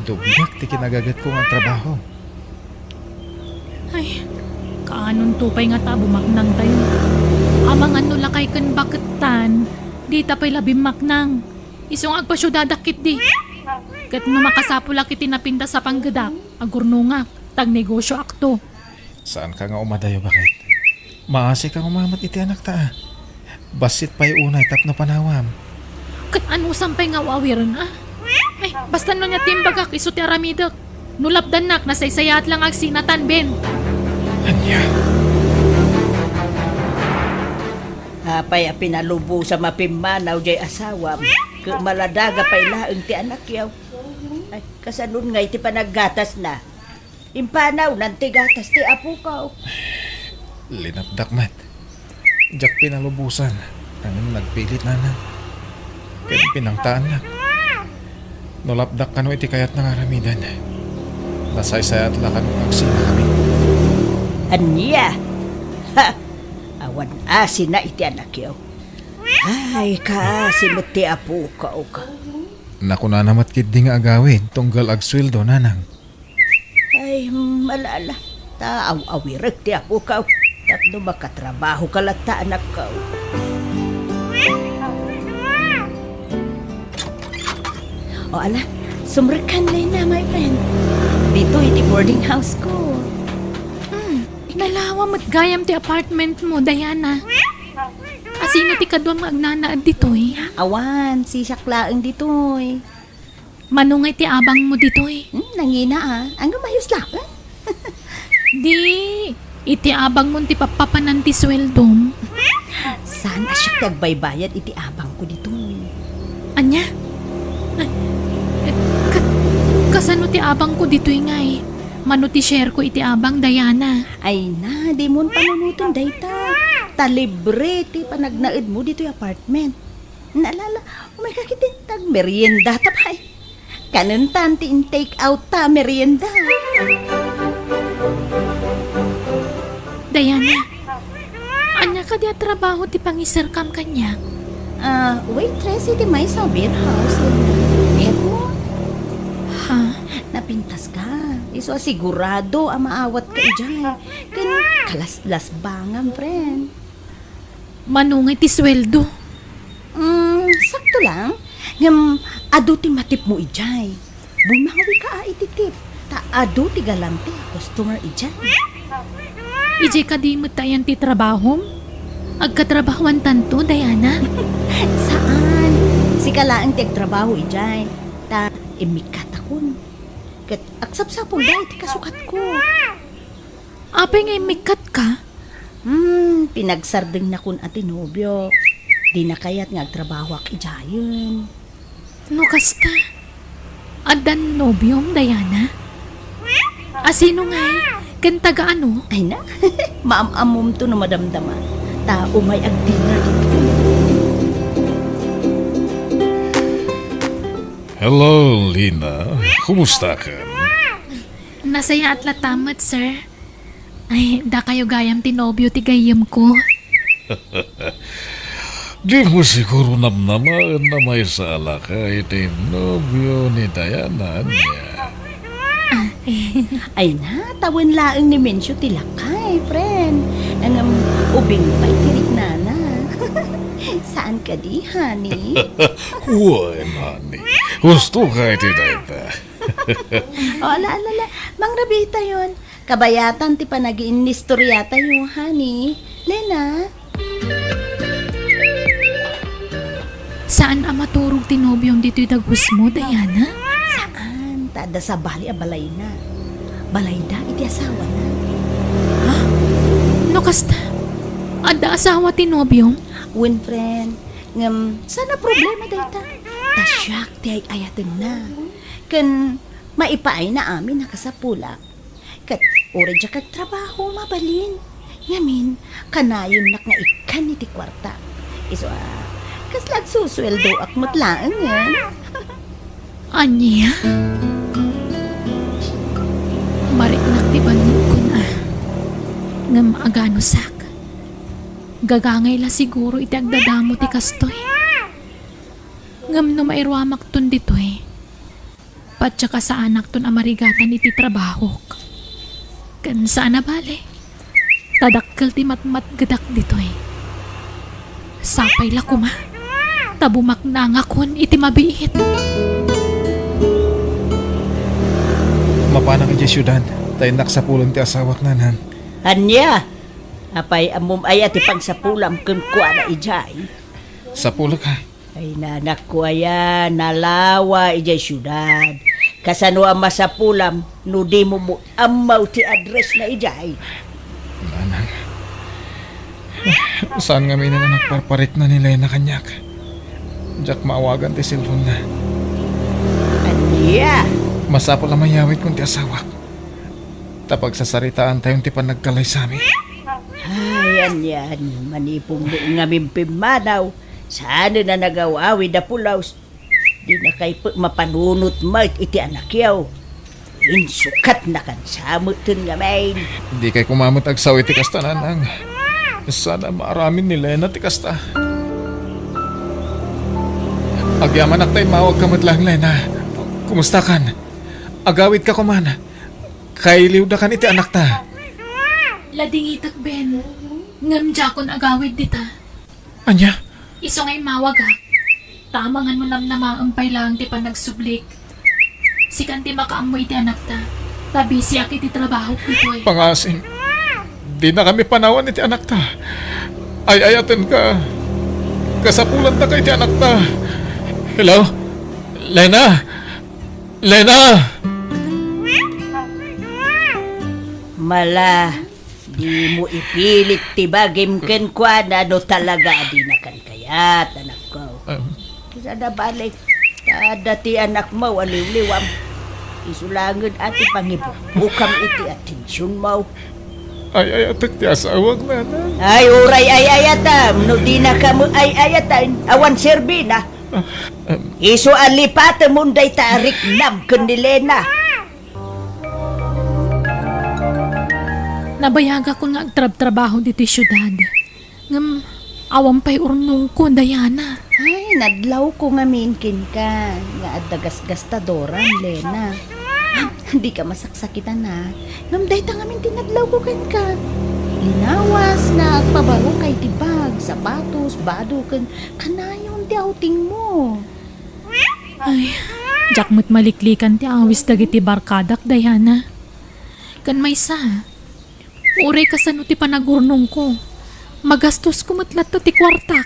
Dubyak ti kinagagat ko ang trabaho. Ay, kaanon tupay nga ta bumaknang tayo. Amang ano lakay kan baketan, di tapay labing maknang. Isong agpasyo dadakit di. Kat no makasapula kiti napinda sa panggadak, agurnungak, tag negosyo akto. Saan ka nga umadayo bakit? Maasi kang umamat iti anak ta. Basit pa'y unay tapno panawam. Kat ano sampay nga wawiran ah? Ay, basta no niya timbagak iso ti aramidak. Nulapdan nak, nasaysayat lang ag sinatan, Ben. Anya? Apay a pinalubo sa mapimanaw jay asawam. Maladaga pa'y laeng ti anak yaw. Ay, kasanun nga iti panaggatas na. Impanaw nanti gatas ti apo ka. Linapdak mat. Diyak pinalubusan. Ang nagpilit na na. Kaya pinangtaan na. Nolapdak kano iti kayat ng aramidan. Nasaysayat la kano nagsina kami. Anya? Ha! Awan asin na iti anak yaw. Ay, kaasin mo ti apo ka o ka. Naku na namat kid di nga agawin. Tunggal agsweldo nanang. Ay, malala. Taaw-awirag ti apo ka. Tapno makatrabaho ka lang ta anak ka. O ala, sumrekan na my friend. Dito iti boarding house ko. Nalawa mat gayam ti apartment mo, Diana. Asino ti kadwang magnanaad ditoy? Awan, si Shaklaang ditoy. Manungay ti abang mo ditoy. Nangina ang mayos lang. Di, iti abang mo ti papapanan ti sweldom. Sana siya kagbaybayad iti abang ko ditoy. Anya? Ay, kasano ti abang ko ditoy ngay? Mano ti share ko iti abang, Diana. Ay na, di mo panunutin dayta. Talibre ti panagnaid mo dito yung apartment. Naalala, may kakitin tag merienda tapay. Kanuntan ti in take out ta merienda. Diana, anya ka di trabaho ti pangisarkam kanya? Waitress iti may sa beer house. Eto, Ha? napintas ka. Iso sigurado ang maawat ka ijay. Kan kalaslas bangam, friend. Manungay ti sweldo. Sakto lang. Ngam, ado ti matip mo ijay. Bumawi ka iti tip. Ta ado ti galamti customer ijay. Ije ka di matayan ti trabahom? Agkatrabahuan tanto, Diana? Saan? Si kalaang ti agtrabaho ijay. Ta imikat akon. Kat aksapsapong dahil ti kasukat ko. Apay ngay mikat ka? Pinagsardeng na kun ati nobyo. Di na kaya't nga agtrabaho ak ijayon. No kasta? Adan nobyom, Diana? Asino ngay? Kantaga ano? Ay na, maam-amom to no madamdaman. Ta umay ag dinner dito. Hello, Lina. Kumusta ka? Nasaya at latamat, sir. Ay, da kayo gayam tinobyo ti gayam ko. Di mo siguro namnamaan na may sala ka iti nobyo ni Diana niya. Ay na, tawin laeng ni Mensyo tilakay, friend. Ang ubing pa'y tirik nana. Saan ka di, honey? Huwag, honey. Gusto ka iti Diana. O, ala. Mang Rabita yon. Kabayatan ti panag-inistorya tayo, honey. Lena? Saan ang maturog tinobyong dito'y dagus mo, Diana? Saan? Tada sa bali a balay na. Balay da, iti asawa na. No kasta? Ada asawa tinobyong? Win, friend. Ngam, sana problema dayta. Tasyak ti ay ayatin na. Kan maipaay na amin nakasapula. Kat uri dya kag trabaho mabalin. Ngamin, kanayon nak nga ikan iti kwarta. Iso kaslag susweldo ak mutlaan yan. Anya? Mariknak ti banukon ngam agano sak. Gagangay la siguro iti agdadamo ti kastoy. Ngam no mairwamak ton ditoy. Patsa ka sa anak ton amarigatan iti trabahok. Kan saan na bale? Tadakkel ti matmat gadak ditoy. Sapay la kuma. Tabumak na nga kun iti mabiit. Mapanang iti syudad, tayo naksapulong ti asawak nanan. Anya, apay amom ay ati pagsapulam kun kuha na ijay. Sa pulo ka. Ay nanak ko aya, nalawa ijay syudad. Kasano ang masapulam, no di mo amaw ti address na ijay. Nanang. Saan nga may na nagparparik na nila na kanyak? Jack maawagan ti cellphone na. Anya, Masapol ang mayawit kong ti asawak. Tapag sasaritaan tayong ti panagkalay sa amin. ay anyan, manipong mo nga mimpimanaw. Saan na nagawawi da pulaws? Di na kay mapanunot mo iti anak yaw. Insukat na kan samutin nga main. Hindi kay kumamot agsaw iti kasta nanang. Sana maaramin ni Lena ti kasta. Agyaman ak tayo mawag kamot lang, Lena. Kumusta kan? Agawid ka kumana. Kailiw da kan iti anak ta. Ladingitak Ben. Ngam jakon agawid dita. Anya? Iso ngay mawag Tamangan mo namnamaampay lang ti panagsublik. Sikan ti makaamoy ti anak ta. Tabi siya kiti trabaho kitoy. Pangasin. Di na kami panawan iti anak ta. Ay-ayaten ka. Kasapulan ta kay iti anak ta. Hello? Lena? Lena? Mala, di mo ipilit ti bagim ken kwa na no talaga di na kan kayat anak ko. Kisa na balik, tada ti anak mo aliw-liwam. Isulangan ati pangibukam iti atensyon mo. Ay-ayaten ti asawag na. Ay, uray ay ayatam, no di na ka mo ay ayatan, awan serbina. Iso alipata munday tarik nam kundi Lena. Nabayaga ko nga agtrab-trabaho dito syudad. Ngam, awam pa'y urnong ko, Diana. Ay, nadlaw ko nga minkin ka. Nga adagas-gastadoran, Lena. Hindi ka masaksakitan na. Namday ta nga min tinadlaw ko ka. Linawas na agpabaro kay tibag, sapatos, bado, kanayon ti outing mo. Ay, jakmat maliklikan ti awis dagiti barkadak, Diana. Kan may sa. Uray kasano ti panagurnong ko. Magastos ko matlat ti kwartak.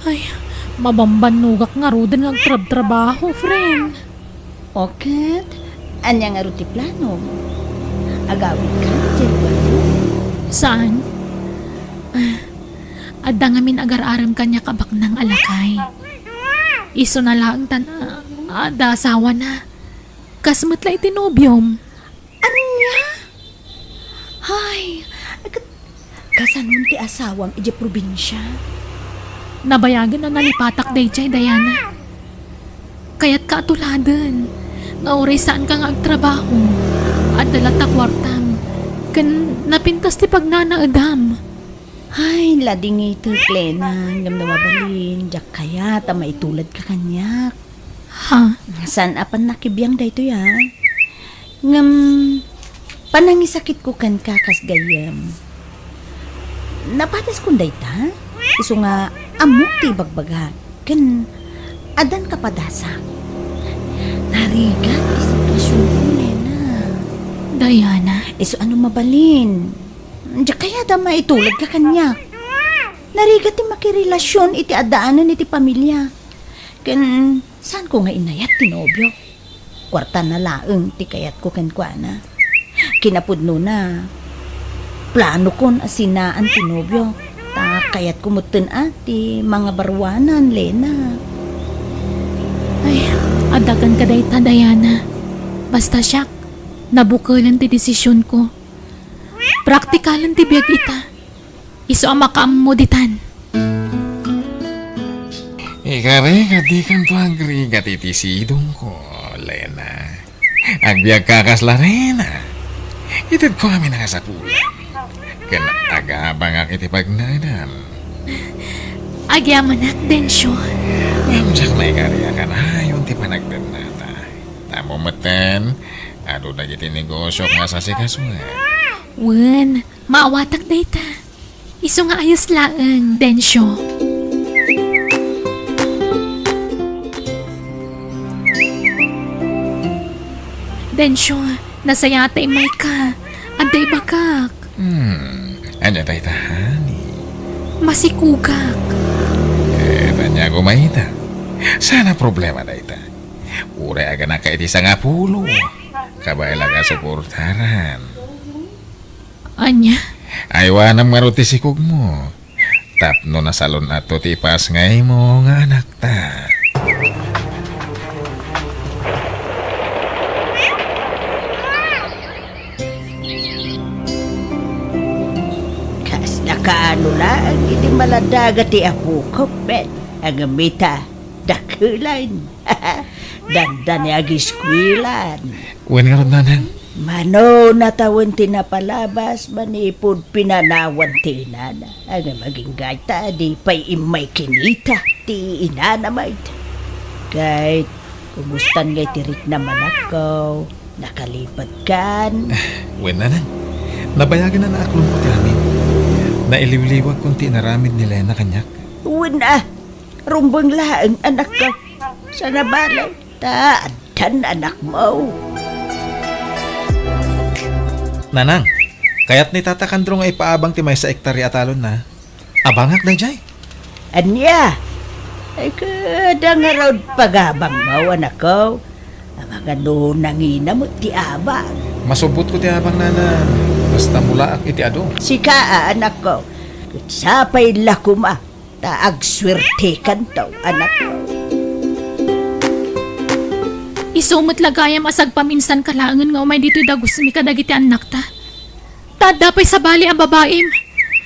Ay, mabambanugak nga rodan ng trab-trabaho, friend. Okay, anya nga ruti plano. Agawin ka, Jerwalo. Saan? Adda nga min agar-aram kanya kabak ng alakay. Iso na lang ada asawa na. Kasmatla itinobyom. Anya? Hay, kasanon ti asawam iti probinsya. Nabayagan na nalipatak day chay, Diana. Kaya't kaatuladan. Nga oray saan ka nga agtrabaho. At dalata kwartam. Kan napintas ti pagnanaadam. Ay, lading ito, Lena. Ngam na mabalin. Diyak kaya, tama itulad ka kanyak. Ha? San apan nakibiyang da ito ya? Ngam, panangisakit ko kan kakas gayam. Napatas kong dayta? Iso nga, amok ti bagbaga. Kan, adan ka padasak. Narigat, isitwasyon ko, Lena. Diana. Iso ano mabalin? Diyak kaya tama itulad ka kanyak. Narigat ti makirelasyon iti adaanan iti pamilya. Kan, saan ko nga inayat ti nobyo? Kwarta na laeng ti kayat ko kan kuana. Kinapudno na. Plano kon asinaan ti nobyo. Ta kayat kumuten ati mga barwanan, Lena. Ay, adagan ka day ta, Diana. Basta siyak, nabukalan ti desisyon ko. Praktikalan ti biyag ita. Iso ang makaamoditan. Ikare, kadi kan to agree iti sidong ko, Lena. Agbiag kakasla rin Itid ko kami na sa pulang. Kan agabang ak iti pagnanam. Agyamanak, Densyo. Mamsak may karya ka na yung ti panagdanata. Tamo matan, ano na iti negosyo nga sa sikaswa. Wen, maawatak na ita. Iso nga ayos laang, Densyo. Densyo, nasayatay may ka. Anday bakak. Ano tayo tahani? Masikugak. Tanya ko mahita. Sana problema na ita. Uray aga na kaiti sa nga pulo. Kabaila ka suportaran. Anya? Aywanam maruti sikog mo. Tapno na salon ato tipas ngay mo nga anak ta. Kas nakaano lang, iti maladaga ti apo ko, bet. Agamita, dakulan. Dandan agiskwilan. Wen nga ron nanang. Mano natawan tinapalabas, manipod pinanawan ti inana. Ang maging gayta, di pa'y imay kinita, ti inana mayd. Kahit, kumustan ngay tirik naman ako, nakalipad kan. Wen nanang. Nabayagan na naaklong ko ti amin. Nailiwliwag kung ti naramid nila na kanyak. Una, rumbang laang anak ko. Sa nabalay, taadan anak mo. Nanang, kayat ni Tata Kandro nga ipaabang ti may sa ektarya atalon na. Abangak na jay. Anya, ay kada nga raw pagabang mo, anak ko. Ang mga noon nangina mo ti abang. Masubot ko ti abang nanang. Basta mula ak iti ado. Sika, anak ko. Sapay lakuma, taag swerte kantaw, anak ko. Isumot lagayam asag paminsan kalangan nga umay dito dagos mi kadagiti anak ta. Tadapay sa bali ang babaim.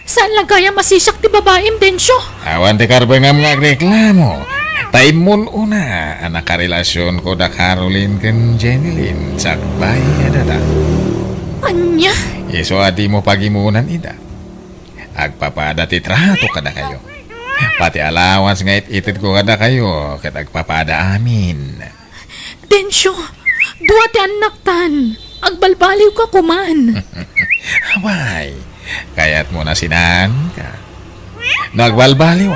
Saan lagayam masisyak ti babaim, Densyo? Awan ti karbang nga mga reklamo. Taimon una, anak karelasyon ko da Caroline ken Jenilyn. Sakbay adata. Anya? Iso adi mo pagimunan ida. Agpapada ti trato kada kayo. Pati allowance nga itid ko kada kayo ket agpapada amin. Densyo, duwa ti anak tan. Agbalbaliw ka kuman. Abay, kaya't mo na sinaan ka. Nagbalbaliw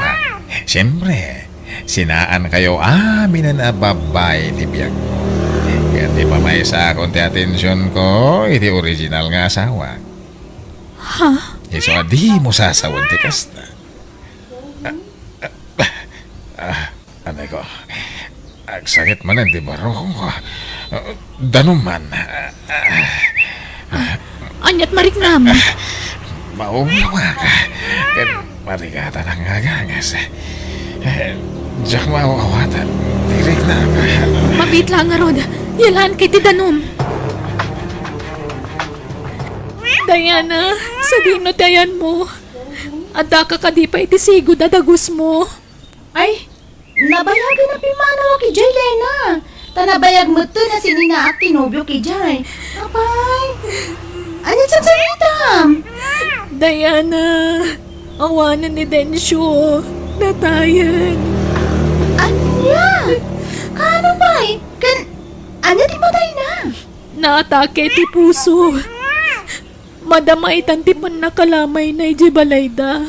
Siyempre, sinaan kayo amin na babay ti biyag mo. Kaya di pa may sa akong ti atensyon ko, iti original nga asawa. Ha? Iso di mo sasawan ti kasta. Anay ko, agsakit man ang di baro ko. Danuman. Anyat mariknam. Maumlawa ka. Kan marigata ng agangas. Diyak mawawatan. Tirik na ka. Mabit lang nga rod. Yalan kay ti danom. Diana, sa dino tayan mo. Ada ka kadipay ti sigo dadagos mo. Ay, nabayagan na pimanaw ki Jay, Lena. Tanabayag mo to na sinina at tinobyo ki Jay. Apay, ano sa saritam? Diana, awanan ni Densyo. Natayan. Anya? Kano ba anya di patay na? Naatake ti puso. Madamaitan ti pan nakalamay na iji balayda.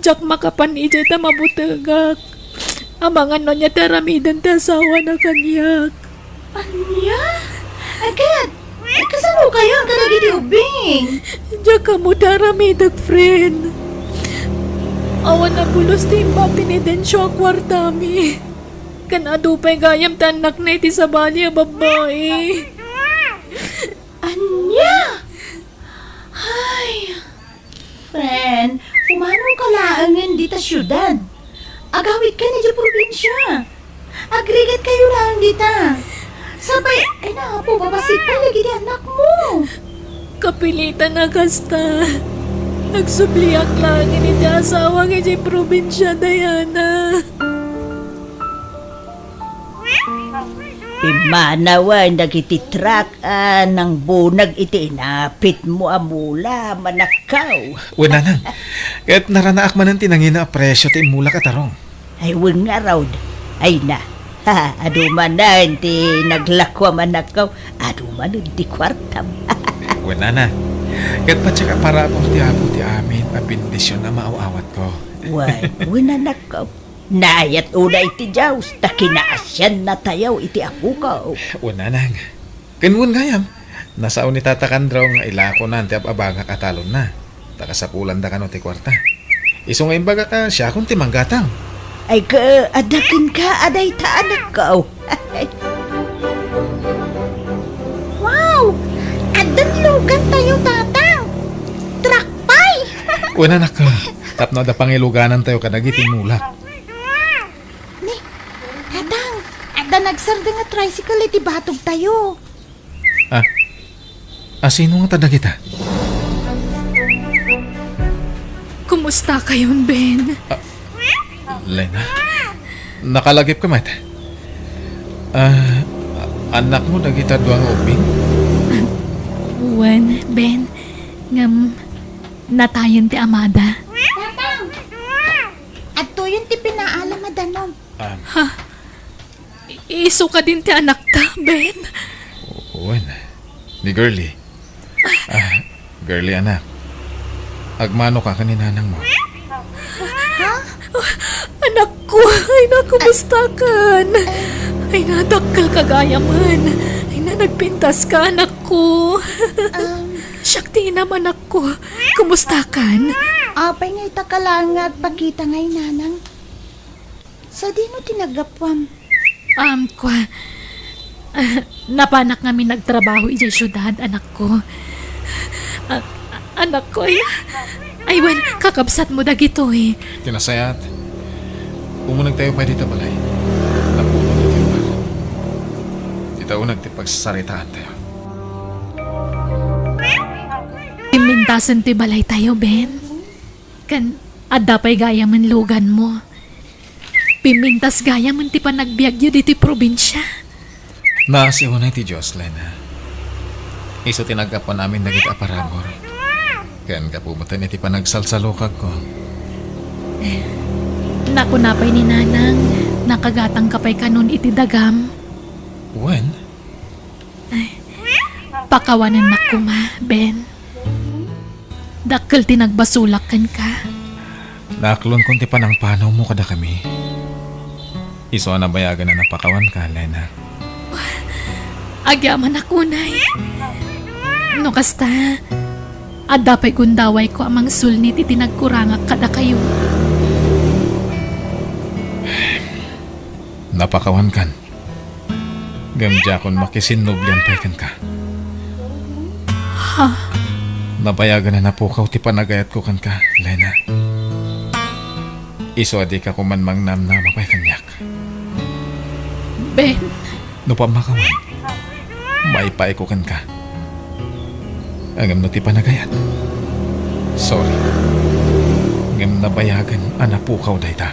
Jak makapan iji ta mabutagak. Amangan no niya taramidan ta asawa na kanyak. Anya? Agad, kasano kayo ang kalagiti ubing? Jak ka mo taramidag, friend. Awan na bulos ti imbati ni Densyo ang kwartami. Kanado pa'y gayam tanak na iti sa bali a babae. Anya? Ay, friend, umanong kalaangan dita syudad. Agawid ka ni dyan probinsya. Agrigat kayo lang dita. Sabay, ay na po, babasit pa lagi di anak mo. Kapilitan na kasta. Nagsubliak lang ni ti asawa nga di probinsya, Diana. Imanawan nagititrak ng bunag iti inapit mo amula manakaw. Una nang, kahit naranaak man ang tinangina presyo ti mula katarong. Ay weng nga raw. Ay na. Ha, aduman na hindi naglakwa manakaw. Aduman hindi kwartam. Una na, kahit pa tsaka para akong ti abo ti amin, mabindisyon na maaawat ko. Why, wala nakaw. Nayat una iti Diyos, takinaasyan na tayaw iti ako ka. Una nang, kanwun ngayam, nasaon ni tatakandraw nga ilako na anti abaga katalon na. Takasapulan da kano ti kwarta. Iso nga imbaga ka siya kung timanggatang. Ay ka, adakin ka, aday ta anak ka. Wow! Adan lugan tayo, tatang! Trakpay! Una na ka, tapno da pangiluganan tayo kadagiti mulak. Ni, tatang! Adan nagsarda nga tricycle iti batog tayo. Sino nga tada kita? Kumusta kayon, Ben? Lena, nakalagip ka mat. Anak mo dagita duang ubing? Wen, Ben, ngam natayon ti Amada. Tatang! Ato yun ti pinaalam madanom. Iso ka din ti anak ta, Ben. Uwan, ni Girlie. Girlie anak. Agmano ka kaninanang mo? Anak ko, ay na, kumusta kan? Ay na, dakkel kagaya man. Ay na, nagpintas ka, anak ko. Shakti naman ako. Kumusta kan? Apay nga itakalangat pagkita ngay nanang. Sa di mo tinagapwam. Napanak kami nagtrabaho ijay syudad, anak ko. Anak ko, ay wan, kakabsat mo dagito eh. Tinasayat. Umunag tayo pa dito balay. Napuno dito yung bar. Dito unag ti pagsasaritaan tayo. Imintasan ti balay tayo, Ben. Kan, adapay gaya man lugan mo. Pimintas gaya man ti panagbiagyo dito probinsya. Naasiwan na ti Diyos, Lena. Iso tinagkapan namin nagit aparabor. Kan kapumutan iti panagsalsalukag ko. Nakunapay ni Nanang, nakagatang kapay kanon iti dagam. When? Pakawanan na kuma, Ben. Dakkel tinagbasulak kan ka. Naaklon kung ti panang panaw mo kada kami. Iso na bayagan na napakawan ka, Lena. Agyaman ako, Nay. No kasta, adapay gundaway ko amang sulnit itinagkurangak kada kayo. Napakawan kan. Gamdya kon makisinublan pa'y kan ka. Nabayagan na napukaw ti panagayat ko kan ka, Lena. Iso adi ka kumanmang namnama pa'y kanyak. Ben, No pamakawan, maipay ko kan ka. Agam no ti panagayat. Sorry. Agam nabayagan anapukaw dayta.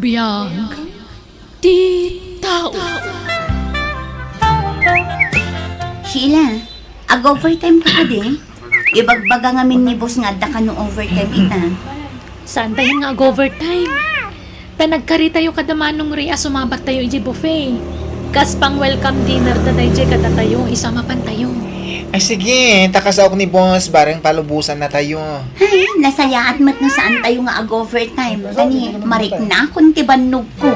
biyag ti tao. Sheila, ag-overtime ka pa din? Ibagbaga ngamin ni boss nga da ka no overtime ita. Saan tayo nga overtime? Tanagkari tayo kadamanong ria sumabat tayo iji buffet. Kas pang welcome dinner ta tayo kada tayo, isama pan tayo. Ay sige, takas ako ni boss, bareng palubusan na tayo. Ay, nasayaat mat no saan tayo nga ag-overtime. Kani, marik na kung tibanog ko.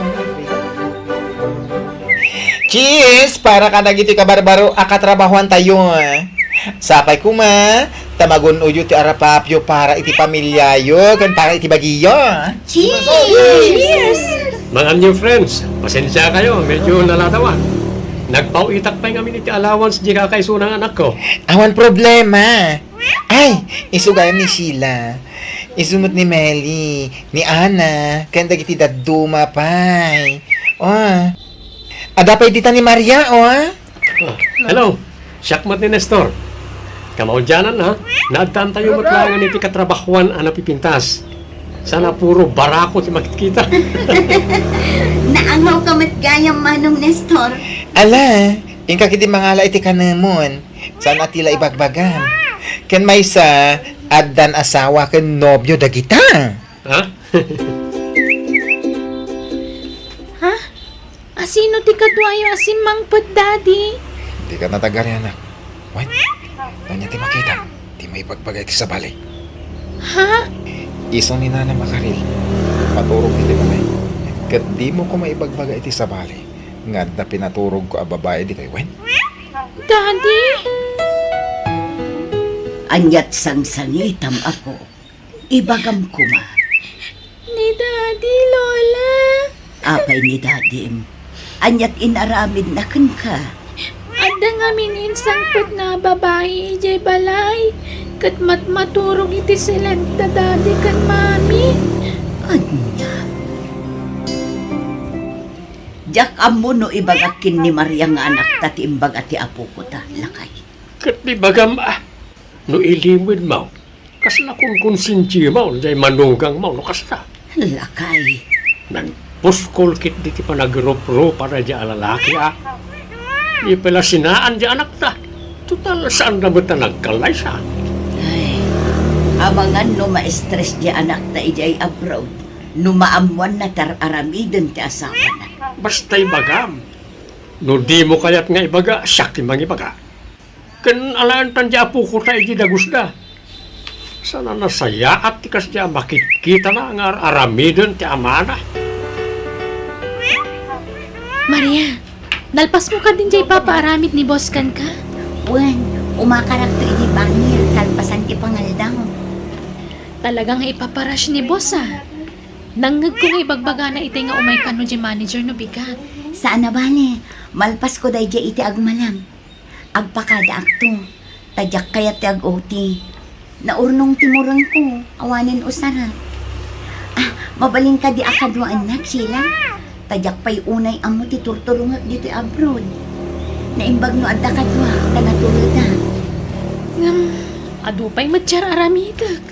Cheers! Para ka nagiti kabarbaro akatrabahuan tayo. Sakay kuma, tamagon uyo ti arapapyo para iti pamilyayo, kan para iti bagiyo. Cheers! Cheers! Mga new friends, pasensya kayo, medyo nalatawa. Nagpauitak pa kami ni ti allowance di kakaiso ng anak ko. Awan problema. Ay, isugayam ni Sheila. Isumot ni Melly, ni Ana, kanda kiti daduma pay. Oh. Adapay dita ni Maria, oh. Ah, hello, syakmat ni Nestor. Kamaudyanan ha, naadtan tayo matlangan iti katrabahuan ana pipintas. Sana puro barako ti makikita. Naangaw ka matgayang manong Nestor. Ala, ingka kiti mangala iti kanamon. Sana tila ibagbagan. Ken may sa addan asawa ken nobyo dagita. Ha? Ha? Asino ti kadwayo asin mangpet, Daddy? Di ka natagar yan, anak. Wait, doon niya ti makita. Di may ibagbagay ti sa balay. Ha? Isong ni Nana Makaril. Paturog iti balay. Kat di mo ko maibagbagay iti sa balay. Ngad na pinaturog ko a babae di kay Wen. Daddy? Anyat sangsangitam ako. Ibagam ko ma. Ni Daddy, Lola. Apay ni dadim. Anyat inaramid na kan ka. Ada nga mininsang pet na babae ijay balay. Kat maturog iti silang da Daddy kan Mami. Anya. Jak amo no ibagakin ni Maria nga anak tati imbag ati apo ko ta lakay. Kat di bagam no ilimid mo. Kasla kung konsinti mo, jay manunggang mo, no kasla. Lakay. Nagpuskol kit di ti panagropro para di alalaki Di pala sinaan di anak ta. Total saan na ba ta nagkalay sa? Ay. Amangan no ma-stress di anak ta ijay abroad. No maamuan na tar-aramidin ti asawa na. Basta'y bagam. No di mo kayat nga ibaga, siyak ti mang ibaga. Kan alaan tan di apo ko tayo di dagusda. Sana nasaya at tikas di makikita na nga aramidin ti amana. Maria, nalpas mo ka din jay papaaramid ni boss kan ka? Wen, umakarak to iti bangil, kalpasan ti pangaldaw. Talagang ipaparash ni boss Nangag ko nga ibagbaga na iti nga umay ka no di manager no bigat. Saan na bale? Malpas ko day di iti agmalam. Agpakada akto. Tadyak kaya ti ag-oti. Naurnong timurang ko. Awanin usara. Mabaling ka di akadwa anak, Sheila. Tadyak pa'y unay amo ti turturungak dito abroad. Naimbag no adda kadwa, tanatulog na. Adupay matsyar aramidag.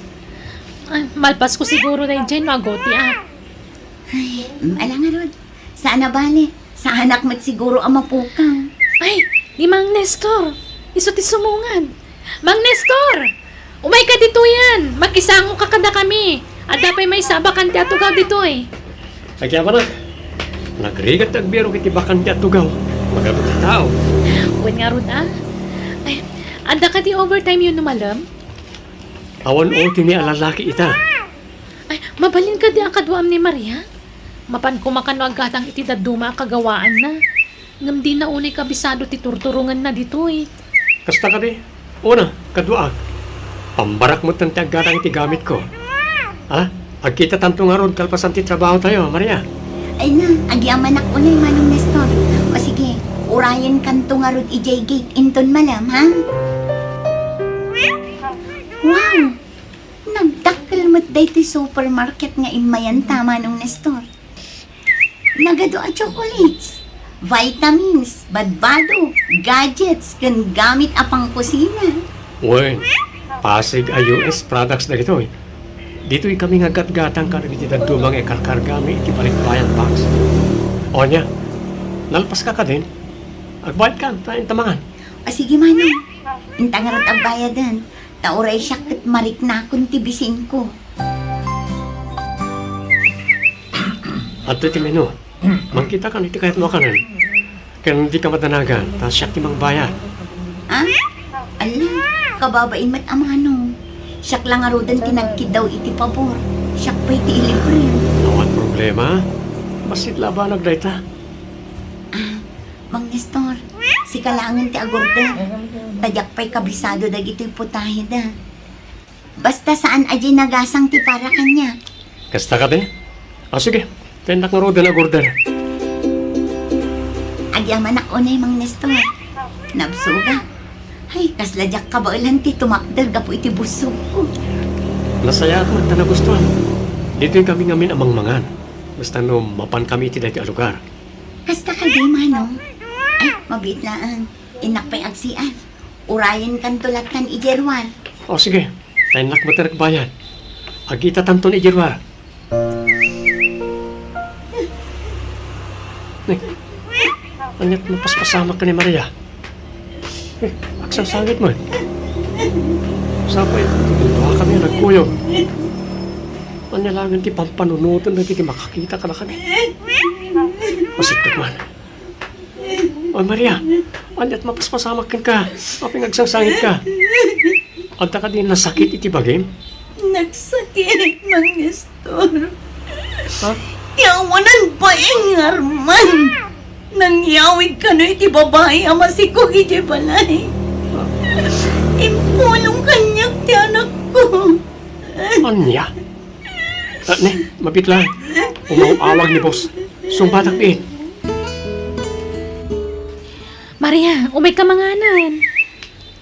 Malpas ko siguro na dyan magoti Ay, alang nga Rod. Saan na bale? Sa anak mat siguro ang mapukang. Ay, ni Mang Nestor. Iso ti sumungan. Mang Nestor! Umay ka dito yan. Magkisango ka kada kami. At dapay may sabakan ti atugaw dito Kaya ba na? Nagrigat nagbiro kiti bakan ti atugaw. Magagot ti tao. Uwan nga Rod Ay, anda ka di overtime yun numalam? Awan o tini alalaki ita. Ay, mabalin ka di ang kadwaam ni Maria? Mapan kumakano agatang iti daduma kagawaan na. Ngam di na unay kabisado ti turturungan na dito Kasta ka di? Una, kadwa. Pambarak mo tanti agatang iti gamit ko. Agkita tanto nga ron kalpasan ti trabaho tayo, Maria. Ay na, agyaman ako na manong Nestor. O sige, urayan kanto nga Rod ijay gate inton malam, ha? Wow! Nagdakkel mo't day ti supermarket nga imayan tama nung Nestor. Nagado a chocolates, vitamins, badbado, gadgets, kan gamit apang kusina. Wen, Pasig ay US products na ito Dito'y kami nga gat-gatang karabitidan dumang karkargami iti balikbayan box. O niya, nalpas ka din. Agbayad ka, tayo tamangan. O sige manong, intangarot ang bayadan. Tauray siya kat marik na akong tibisin ko. At iti menu, mangkita ka iti kahit mo kanan. Kaya hindi ka matanagan, tapos siya timang bayad. Ala, kababain mat amano. Siyak lang arudan kinagkid daw iti pabor. Siyak pa iti ilibre. Awat problema, basit labanag da ita. Mang Nestor, si kalangan ti agorda. Tadyak pa'y kabisado dagito'y putahe da. Basta saan aji nagasang ti para kanya. Kasta ka din? Sige, Tendak nga roda na order. Agyaman ako na yung Nestor. Nabsuga. Ay, kasladyak ka ba ilan ti tumakder gapo iti busog ko. Nasaya at magta nagustuhan. Dito yung kami ngamin amang mangan. Basta no, mapan kami iti dati lugar. Kasta ka di manong. Ay, mabit lang. Inakpay agsian. Urayan kan tulatan ijerwar. O sige, tendak matarak bayan. Agita tanton ijerwar. Anyat mapaspasama ka ni Maria. Aksasangit mo. Sapay, tutuwa kami nagkuyo. Manyalangan ti pampanunutan na ti makakita ka na kami. Masikot man. O Maria, anyat mapaspasama ka. Aping agsasangit ka. Anta ka din nasakit iti bagim? Nagsakit, Mang Nestor. Ha? Tiyawanan pa Arman. Nangyawid ka na iti babae ama si Kugi di balay. Impulong kanyak ti anak ko. Anya? Ne, mabit lang. Umawag ni boss. Sumbatak din. Maria, umay ka manganan.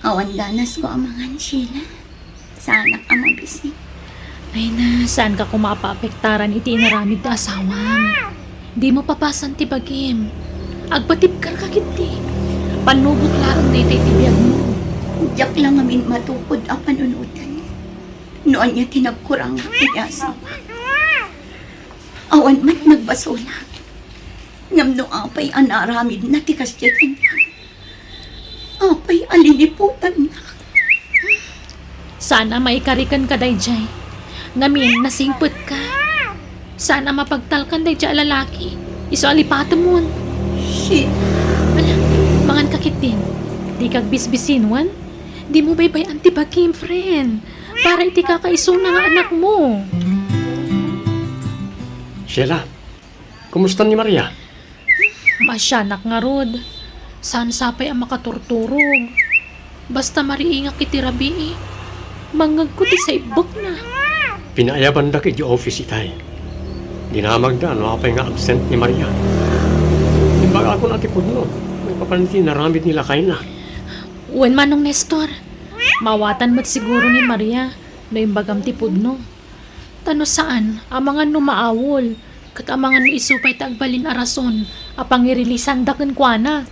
Awan ganas ko amangan sila. Sa anak ang mabisi. Ay na, saan ka kumapapektaran iti inaramid na asawam? Di mo papasan ti bagim. Agpatipkar ka kiti. Panubok lang na iti tibiyag mo. Diyak lang amin matukod ang panunutan. Noon niya tinagkurang niya asawa. Awan mat nagbasula. Ngamno apay anaramid na tikas niya kanya. Apay aliliputan na. Sana maikarikan ka dayjay. Ngamin, nasingput ka. Sana mapagtalkan dayjay lalaki. Iso alipato mo. Shit. Wala, mangan kakitin. Di kag bisbisinwan. Di mo baybay antibagim, friend. Para iti kakaiso na nga anak mo. Sheila, kumusta ni Maria? Masyanak nga rod. Saan sapay ang makaturturog. Basta mariingak iti rabi. Mangag ko di sa ibog na. Pinaayaban da kay office itay. Dinamag da, no apay nga absent ni Maria. Imbaga ako na tipod no. May papaniti naramid nila kay na. Uwan manong Nestor. Mawatan mo't siguro ni Maria na imbagam tipod no. Tano saan, amangan no maawol. Kat amangan no isupay tagbalin arason. Apang irilisan daken kwa na.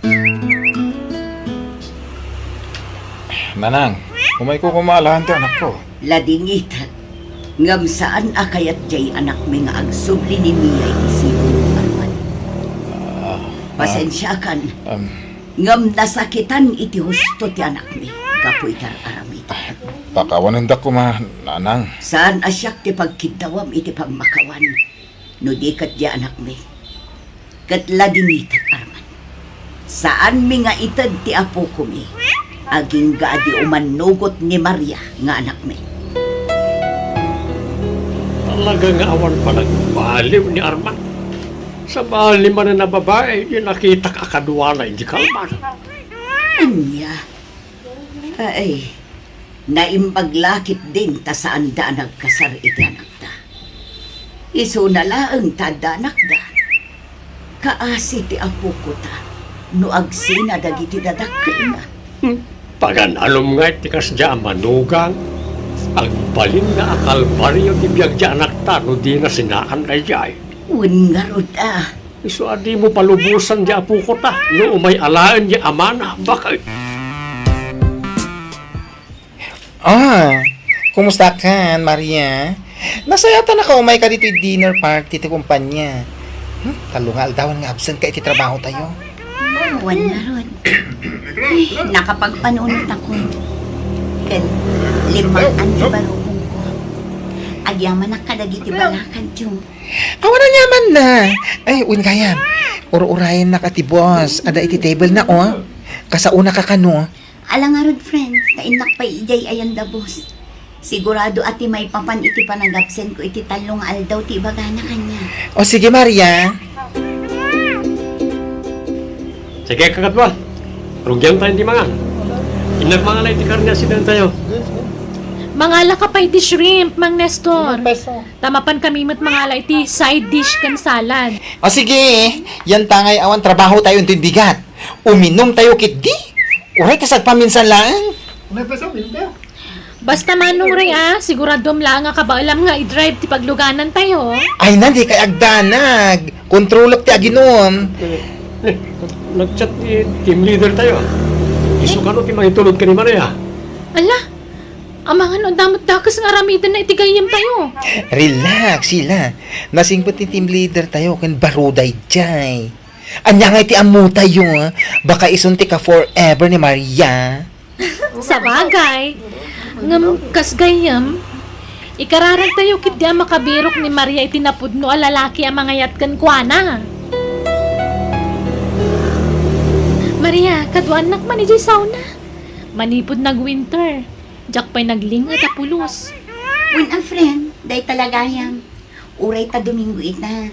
Nanang, umay ko kumalahan ti anak ko. Ladingitan. Ngam saan akayat jay anak mi nga agsubli ni Mia iti sibong Arman. Pasensya kan. Ngam nasakitan iti husto ti anak mi. Kapoy tar aramid. Pakawanan da ko ma, nanang. Saan asyak ti pagkidawam iti pagmakawan. No di kat di anak mi. Kat ladingitan Arman. Saan mi nga itad ti apo ko mi. Aging gaadi umanugot ni Maria nga anak mi. Talaga nga awan pa nagbaliw ni Arman. Sa bali man na babae, yung nakita ka kadwala, hindi kalman. Anya? Ay, naimbaglakit din ta saan da nagkasar iti anak ta. Iso na laang tada anak da. Kaasi ti apo ko ta, no agsina dagiti dadakkel na. Pagan alom nga iti kasya manugang. Ang balin na akal baryo ti biyag di anak ta, no di na sinaan na jay. Ungarod ah. Iso adi mo palubusan di apo ko ta, no umay alaan di amana, bakit? Kumusta ka, Maria? Nasayata na ka umay ka dito dinner party ti kumpanya. Talungal dawan nga absent ka iti trabaho tayo. Awan na ron. Ay, nakapagpanunot ako. Ken, limang antibarukong ko. Agyaman na kadagiti balakan tiyo. Awan na nyaman na. Ay, uwin kayan. Uro-urayan na ka ti boss. Ada iti table na, oh. Kasauna ka kano. Alang nga rod, friend. Kainak pa ijay ayan da boss. Sigurado ati may papan iti panagabsen ko iti talong aldaw ti bagana kanya. O sige, Maria. Sige kakatwa, rugyan tayo di mga. Inagmanga na iti karnya sidan tayo. Mangala ka pa iti shrimp, Mang Nestor. Tamapan kami mat mangala iti side dish kan salad. O sige, yan tangay awan trabaho tayo ng bigat. Uminom tayo kit di. Uray kasag paminsan lang. Basta manong ray siguradom lang nga kabaalam nga i-drive ti pagluganan tayo. Ay nandi kay agdanag. Kontrolop ti aginom. Nag-chat ni team leader tayo. Iso ka no, ti mangitulog ka ni Maria. Ala, amang ano, damot dakas nga aramidan na itigayim tayo. Relax sila. Nasingpot ni team leader tayo kan baruday jay. Anya nga iti amu tayo. Baka isunti ka forever ni Maria. Sa bagay, ngam kasgayam, ikararag tayo kit di makabirok ni Maria itinapudno a lalaki ang mga yatkan kuana. Maria, kadwanak man ijay sauna. Manipod nag-winter. Jack pa'y naglingat a pulos. When a friend, day talaga yan. Uray ta Domingo ita.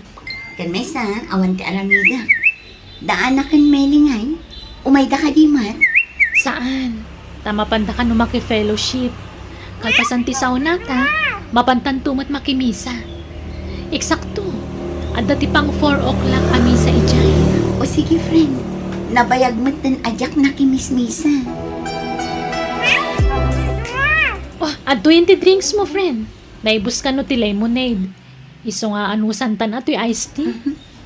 Kan mesa, awan ti aramida. Daan na kan melingay. Umayda ka di mat. Saan? Tamapanda ka no maki-fellowship. Kalpasan ti sauna ta, mapantantumat makimisa. Eksakto. Adda ti pang 4 o'clock a misa ijay. O sige friend, nabayag mat den ajak na kimismisa. Oh, adto yun ti drinks mo, friend. Naibus ka no ti lemonade. Iso nga anusan ta na to'y iced tea.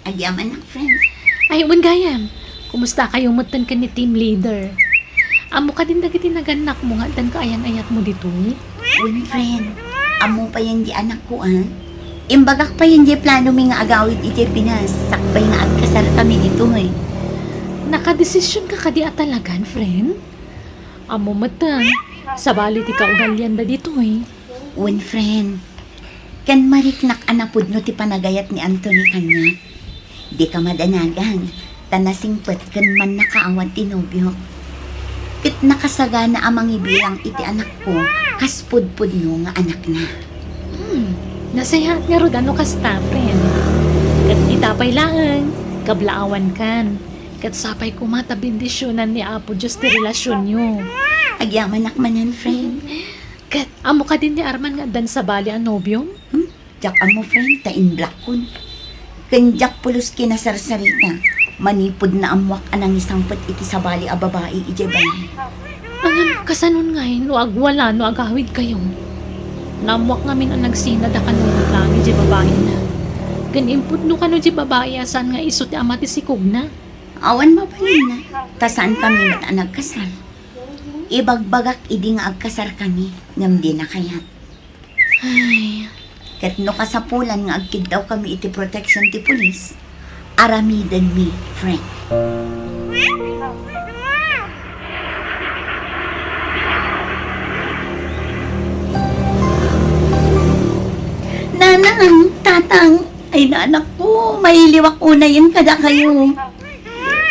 Agyaman na friend. Ay, gayam. Kumusta kayo mutan ka ni team leader? Amo ka din dagiti naganak mo nga dan kaayan-ayat mo dito eh. When friend, amo pa yan di anak ko Imbagak pa yan di plano mi nga agawit iti Pinas. Sakbay nga agkasar kami dito Nakadesisyon ka kadi atalagan, friend? Amo matan. Sabali ti kaugalyan da dito eh. When friend, kan mariknak anapod no ti panagayat ni Anthony kanya. Di ka madanagan, tanasingpet kan man nakaawat ti nobyo. Kit nakasagana amang ibilang iti anak ko, kaspud-pud no nga anak na. Nasayahat nga ro ano kasta, friend. Kat itapay lang, kablaawan kan. Kat sapay kumata bendisyonan ni Apo Diyos ti relasyon nyo. Agyaman manan friend. Kat amo ka din ni Arman nga dan sa bali ang nobyong? Jak amo friend, tain black kun. Kanjak pulos kinasarsarita. Manipod na amwak anang isang pet iti sa bali a babae ije balay. Ang kasanon ngay, no agwala, no agawid kayo. Namwak ngamin ang nagsina da kanunod lang ije babae na. Ganimpod no kano ije babae asan nga iso ti ama ti sikog na. Awan mabalin na. Tasaan kami mat ang nagkasal. Ibagbagak idi nga agkasar kami. Ngam di na kayat. Ay, Kat no kasapulan nga agkid daw kami iti protection ti pulis. Aramidan mi, friend. Nanang, tatang, ay nanak ko, may liwak una yan kada kayo.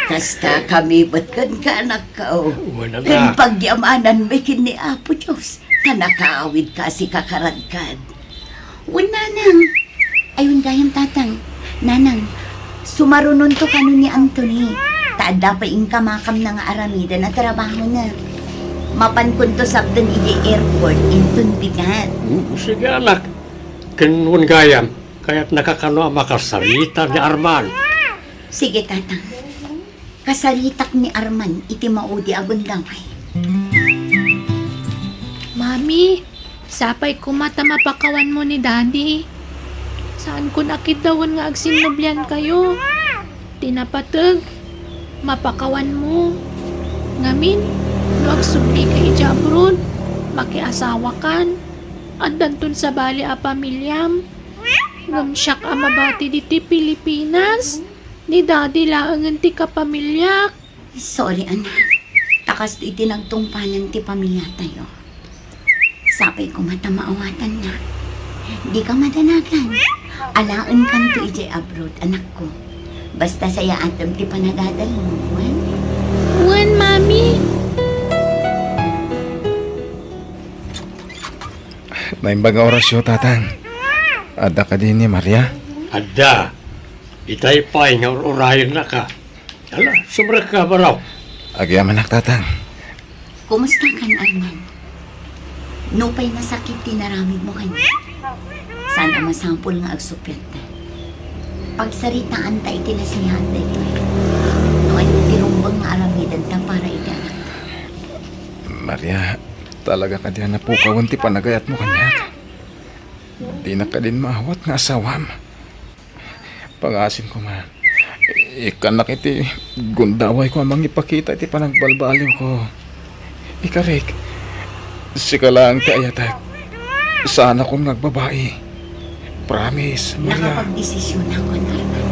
Kasta kami ba't kan ka anak ka Wala Kan na. pagyamanan may kini Apo Diyos, kanakaawid ka si kakaradkad. Wala nang. Ayun gayam tatang. Nanang, sumarunon to kano ni Anthony. Taada pa kamakam na nga aramida na trabaho na. Mapankun to sabdan iti airport intun bigat. Sige anak. Kanwan gayam. Kaya't nakakano ang makasarita ni Arman. Sige tatang. Kasalitak ni Arman iti maudi agundangay. Mami, sapay kumata mapakawan mo ni Daddy. Saan ko nakitawan nga agsinubyan kayo? Tinapatag, mapakawan mo. Ngamin, no agsubli ka ijabron, makiasawa kan. Andantun sa bali a pamilyam. Ngamsyak a mabati diti Pilipinas. Ni Daddy laangan ti kapamilyak. Sorry anak. Takas to iti nagtungpalan ti pamilya tayo. Sapay ko mata maawatan na. Di ka madanagan. Alaan kan to iti abroad, anak ko. Basta saya atam ti panagadal mo, Juan. Juan, Mami. Naimbaga orasyo, tatang. Ada ka din ni Maria? Ada. Itay pa nga urayan na ka. Ala, sumra ka ba raw? Agyaman nak, tatang. Kumusta kan, Arman? Nupay nasakit tinaramid mo kanya. Sana masampol nga agsupyat ta. Pagsaritaan ta itinasihan ta ito. No ay tirumbang nga aramidan ta para iti anak ta. Maria, talaga ka diyan napukawan ti panagayat mo kanya. Di na ka din maawat nga asawam. Pangasim ko ma. Ikanak iti gundaway ko amang ipakita iti panagbalbaliw ko. Ikarik, sika lang ti ayatag. Sana kong nagbabae. Promise, Maria. Nakapag-desisyon ako na Arman.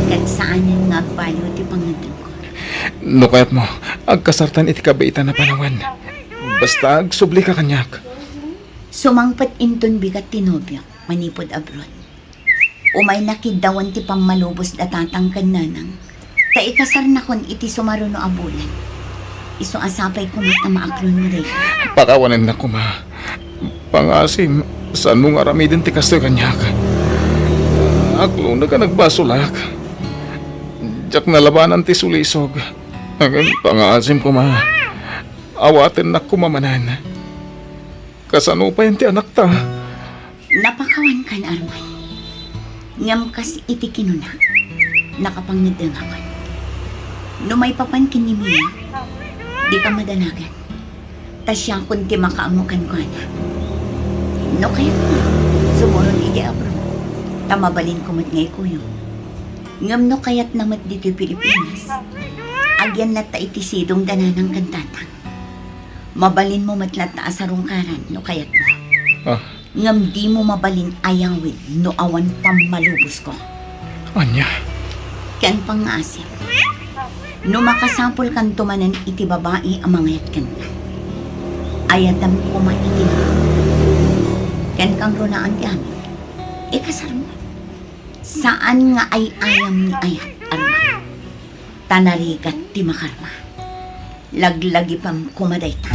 Kahit saan yung nagbayo ti pangandan ko. No kayat mo, agkasartan iti kabaitan na panawan. Basta agsubli ka kanyak. Sumangpat inton bigat tinobyo, manipod abroad. Umay nakidawan ti pamalubos da tatangkan nanang. Ta ikasar na kon iti sumaruno abulan. Iso asapay ko mat na maakron mo rin. Pakawanan na ko ma. Pangasim, saan mong aramidin ti kastoy kanyak? Aklo na ka nagbasulak. Diyak nalabanan ti sulisog. Pangasim ko ma. Awatin na kumamanan. Kasano pa yun ti anak ta? Napakawan ka na Arman. Ngam kas iti kinuna. Nakapangidang ako. No may papankin ni Mia, di ka madanagan. Tasya kun ti makaamukan ko na. No kaya't na, sumuron iti abro. Tamabalin ko mat ngay kuyo. Ngam no kaya't namat dito Pilipinas. Agyan lata iti sidong dananang kantatang. Mabalin mo matlat na asarong karan, no kaya't na. Ah, Ngam di mo mabalin ayawid, no awan pamalubos ko. anya. Ken pangasip. No makasampol kan tumanan iti babae ang mga yatkan ka. Ayatam ko man iti na. Ken kang runaan ti amin. Ikasar mo. Saan nga ay ayam ni ayat arma. Tanarigat ti makarma. Laglagi pang kumaday ta.